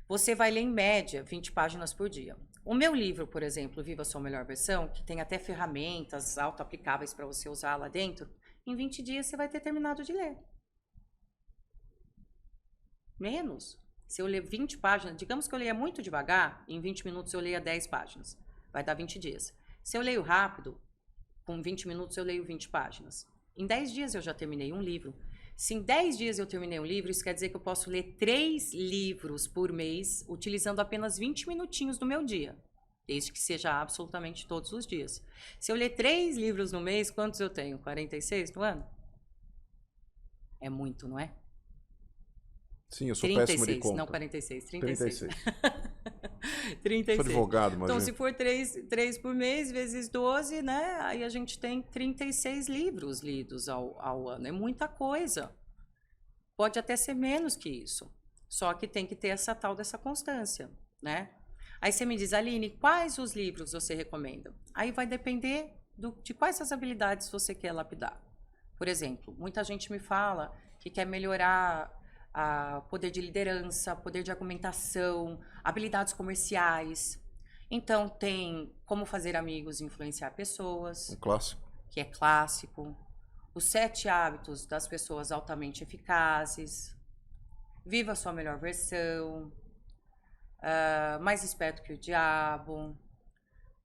você vai ler em média 20 páginas por dia. O meu livro, por exemplo, Viva a Sua Melhor Versão, que tem até ferramentas auto-aplicáveis para você usar lá dentro, em 20 dias você vai ter terminado de ler. Menos. Se eu ler 20 páginas, digamos que eu leia muito devagar, em 20 minutos eu leia 10 páginas. Vai dar 20 dias. Se eu leio rápido, com 20 minutos eu leio 20 páginas. Em 10 dias eu já terminei um livro. Se em 10 dias eu terminei um livro, isso quer dizer que eu posso ler 3 livros por mês, utilizando apenas 20 minutinhos do meu dia. Desde que seja absolutamente todos os dias. Se eu ler 3 livros no mês, quantos eu tenho? 46 no ano? É muito, não é? Sim, eu sou 36, péssimo de conta. não 46, 36. 36. Sou advogado, imagina. Então, se for 3 por mês, vezes 12, né? Aí a gente tem 36 livros lidos ao ano. É muita coisa. Pode até ser menos que isso. Só que tem que ter essa tal dessa constância, né? Aí você me diz, Aline, quais os livros você recomenda? Aí vai depender de quais as habilidades você quer lapidar. Por exemplo, muita gente me fala que quer melhorar poder de liderança, poder de argumentação, habilidades comerciais. Então, tem Como Fazer Amigos e Influenciar Pessoas. Um clássico. Que é clássico. Os 7 Hábitos das Pessoas Altamente Eficazes. Viva a Sua Melhor Versão. Mais Esperto que o Diabo.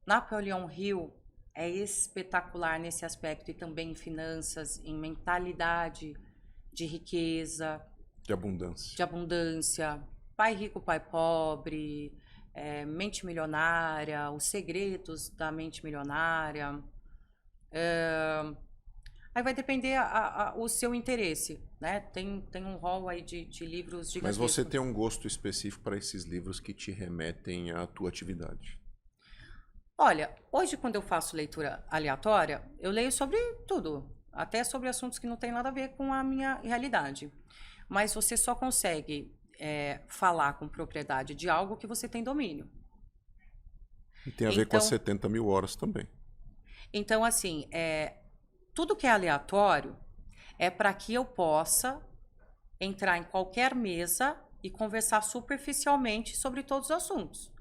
Napoleão Hill é espetacular nesse aspecto e também em finanças, em mentalidade de riqueza. De abundância. De abundância. Pai Rico, Pai Pobre. Mente Milionária, Os Segredos da Mente Milionária. Aí vai depender o seu interesse, né? Tem um rol aí de livros gigantescos. Mas você tem um gosto específico para esses livros que te remetem à tua atividade? Olha, hoje quando eu faço leitura aleatória, eu leio sobre tudo, até sobre assuntos que não tem nada a ver com a minha realidade. Mas você só consegue falar com propriedade de algo que você tem domínio. E tem a ver com as 70 mil horas também. Então, assim, tudo que é aleatório é para que eu possa entrar em qualquer mesa e conversar superficialmente sobre todos os assuntos.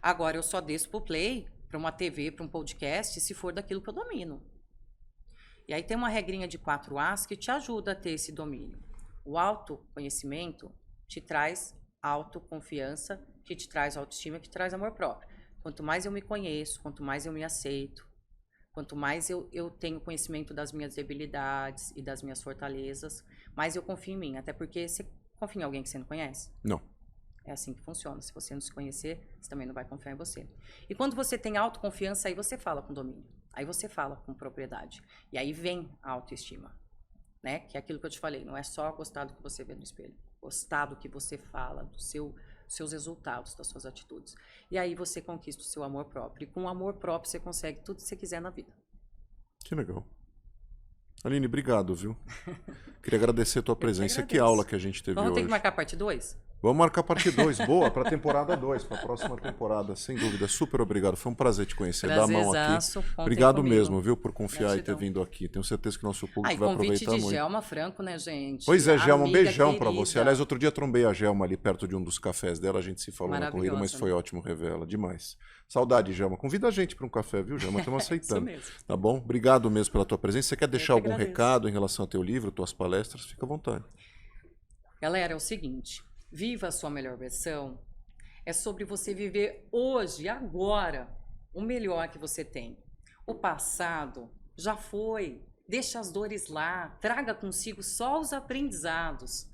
Agora, eu só desço pro play, para uma TV, para um podcast, se for daquilo que eu domino. E aí tem uma regrinha de 4 As que te ajuda a ter esse domínio. O autoconhecimento te traz autoconfiança, que te traz autoestima, que te traz amor próprio. Quanto mais eu me conheço, quanto mais eu me aceito, quanto mais eu tenho conhecimento das minhas debilidades e das minhas fortalezas, mais eu confio em mim. Até porque você confia em alguém que você não conhece? Não. É assim que funciona. Se você não se conhecer, você também não vai confiar em você. E quando você tem autoconfiança, aí você fala com domínio. Aí você fala com propriedade. E aí vem a autoestima, né? Que é aquilo que eu te falei. Não é só gostar do que você vê no espelho. Gostar do que você fala, dos seus resultados, das suas atitudes. E aí você conquista o seu amor próprio. E com o amor próprio você consegue tudo que você quiser na vida. Que legal. Aline, obrigado, viu? Queria agradecer a tua presença. Que aula que a gente teve hoje. Vamos ter que marcar a parte 2? Vamos marcar a parte 2. Boa, para a temporada 2, para a próxima temporada, sem dúvida. Super obrigado. Foi um prazer te conhecer. Dar a mão aqui. Obrigado mesmo, viu, por confiar e ter vindo aqui. Tenho certeza que nosso público vai aproveitar muito. Convite de Gelma Franco, né, gente? Pois é, Gelma, um beijão para você. Aliás, outro dia trombei a Gelma ali perto de um dos cafés dela. A gente se falou na corrida, mas foi ótimo revê-la. Demais. Saudade, Gelma. Convida a gente para um café, viu, Gelma? Estamos aceitando. Isso mesmo. Tá bom? Obrigado mesmo pela tua presença. Você quer deixar algum recado em relação ao teu livro, tuas palestras? Fica à vontade. Galera, é o seguinte. Viva a sua melhor versão. É sobre você viver hoje, agora, o melhor que você tem. O passado já foi. Deixa as dores lá. Traga consigo só os aprendizados.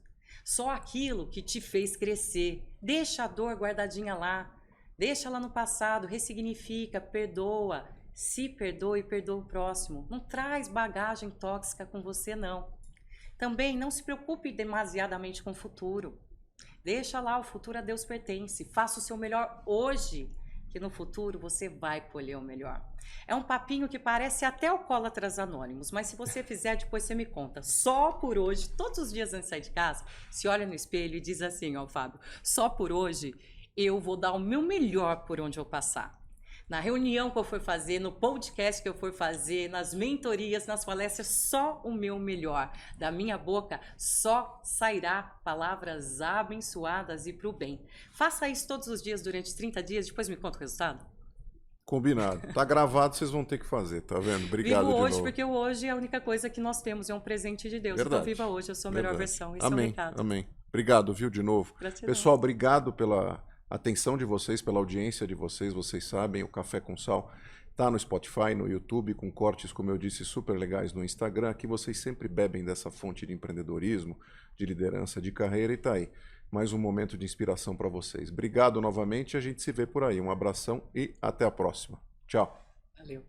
Só aquilo que te fez crescer. Deixa a dor guardadinha lá. Deixa lá no passado. Ressignifica, perdoa. Se perdoa e perdoa o próximo. Não traz bagagem tóxica com você, não. Também não se preocupe demasiadamente com o futuro. Deixa lá, o futuro a Deus pertence. Faça o seu melhor hoje, que no futuro você vai colher o melhor. É um papinho que parece até alcoólatras anônimos, mas se você fizer, depois você me conta. Só por hoje, todos os dias antes de sair de casa, se olha no espelho e diz assim, ó, Fábio, só por hoje eu vou dar o meu melhor por onde eu passar. Na reunião que eu for fazer, no podcast que eu for fazer, nas mentorias, nas palestras, só o meu melhor. Da minha boca só sairá palavras abençoadas e para o bem. Faça isso todos os dias durante 30 dias, depois me conta o resultado. Combinado. Tá gravado, vocês vão ter que fazer, tá vendo? Obrigado Vivo de hoje, novo. Porque hoje é a única coisa que nós temos, é um presente de Deus. Verdade. Então viva hoje a sua melhor versão. Esse amém, é o recado. amém. Obrigado, viu, de novo. Gratidão. Pessoal, obrigado pela atenção de vocês, pela audiência de vocês. Vocês sabem, o Café com Sal tá no Spotify, no YouTube, com cortes, como eu disse, super legais no Instagram. Aqui vocês sempre bebem dessa fonte de empreendedorismo, de liderança, de carreira, e tá aí. Mais um momento de inspiração para vocês. Obrigado novamente, a gente se vê por aí. Um abração e até a próxima. Tchau. Valeu.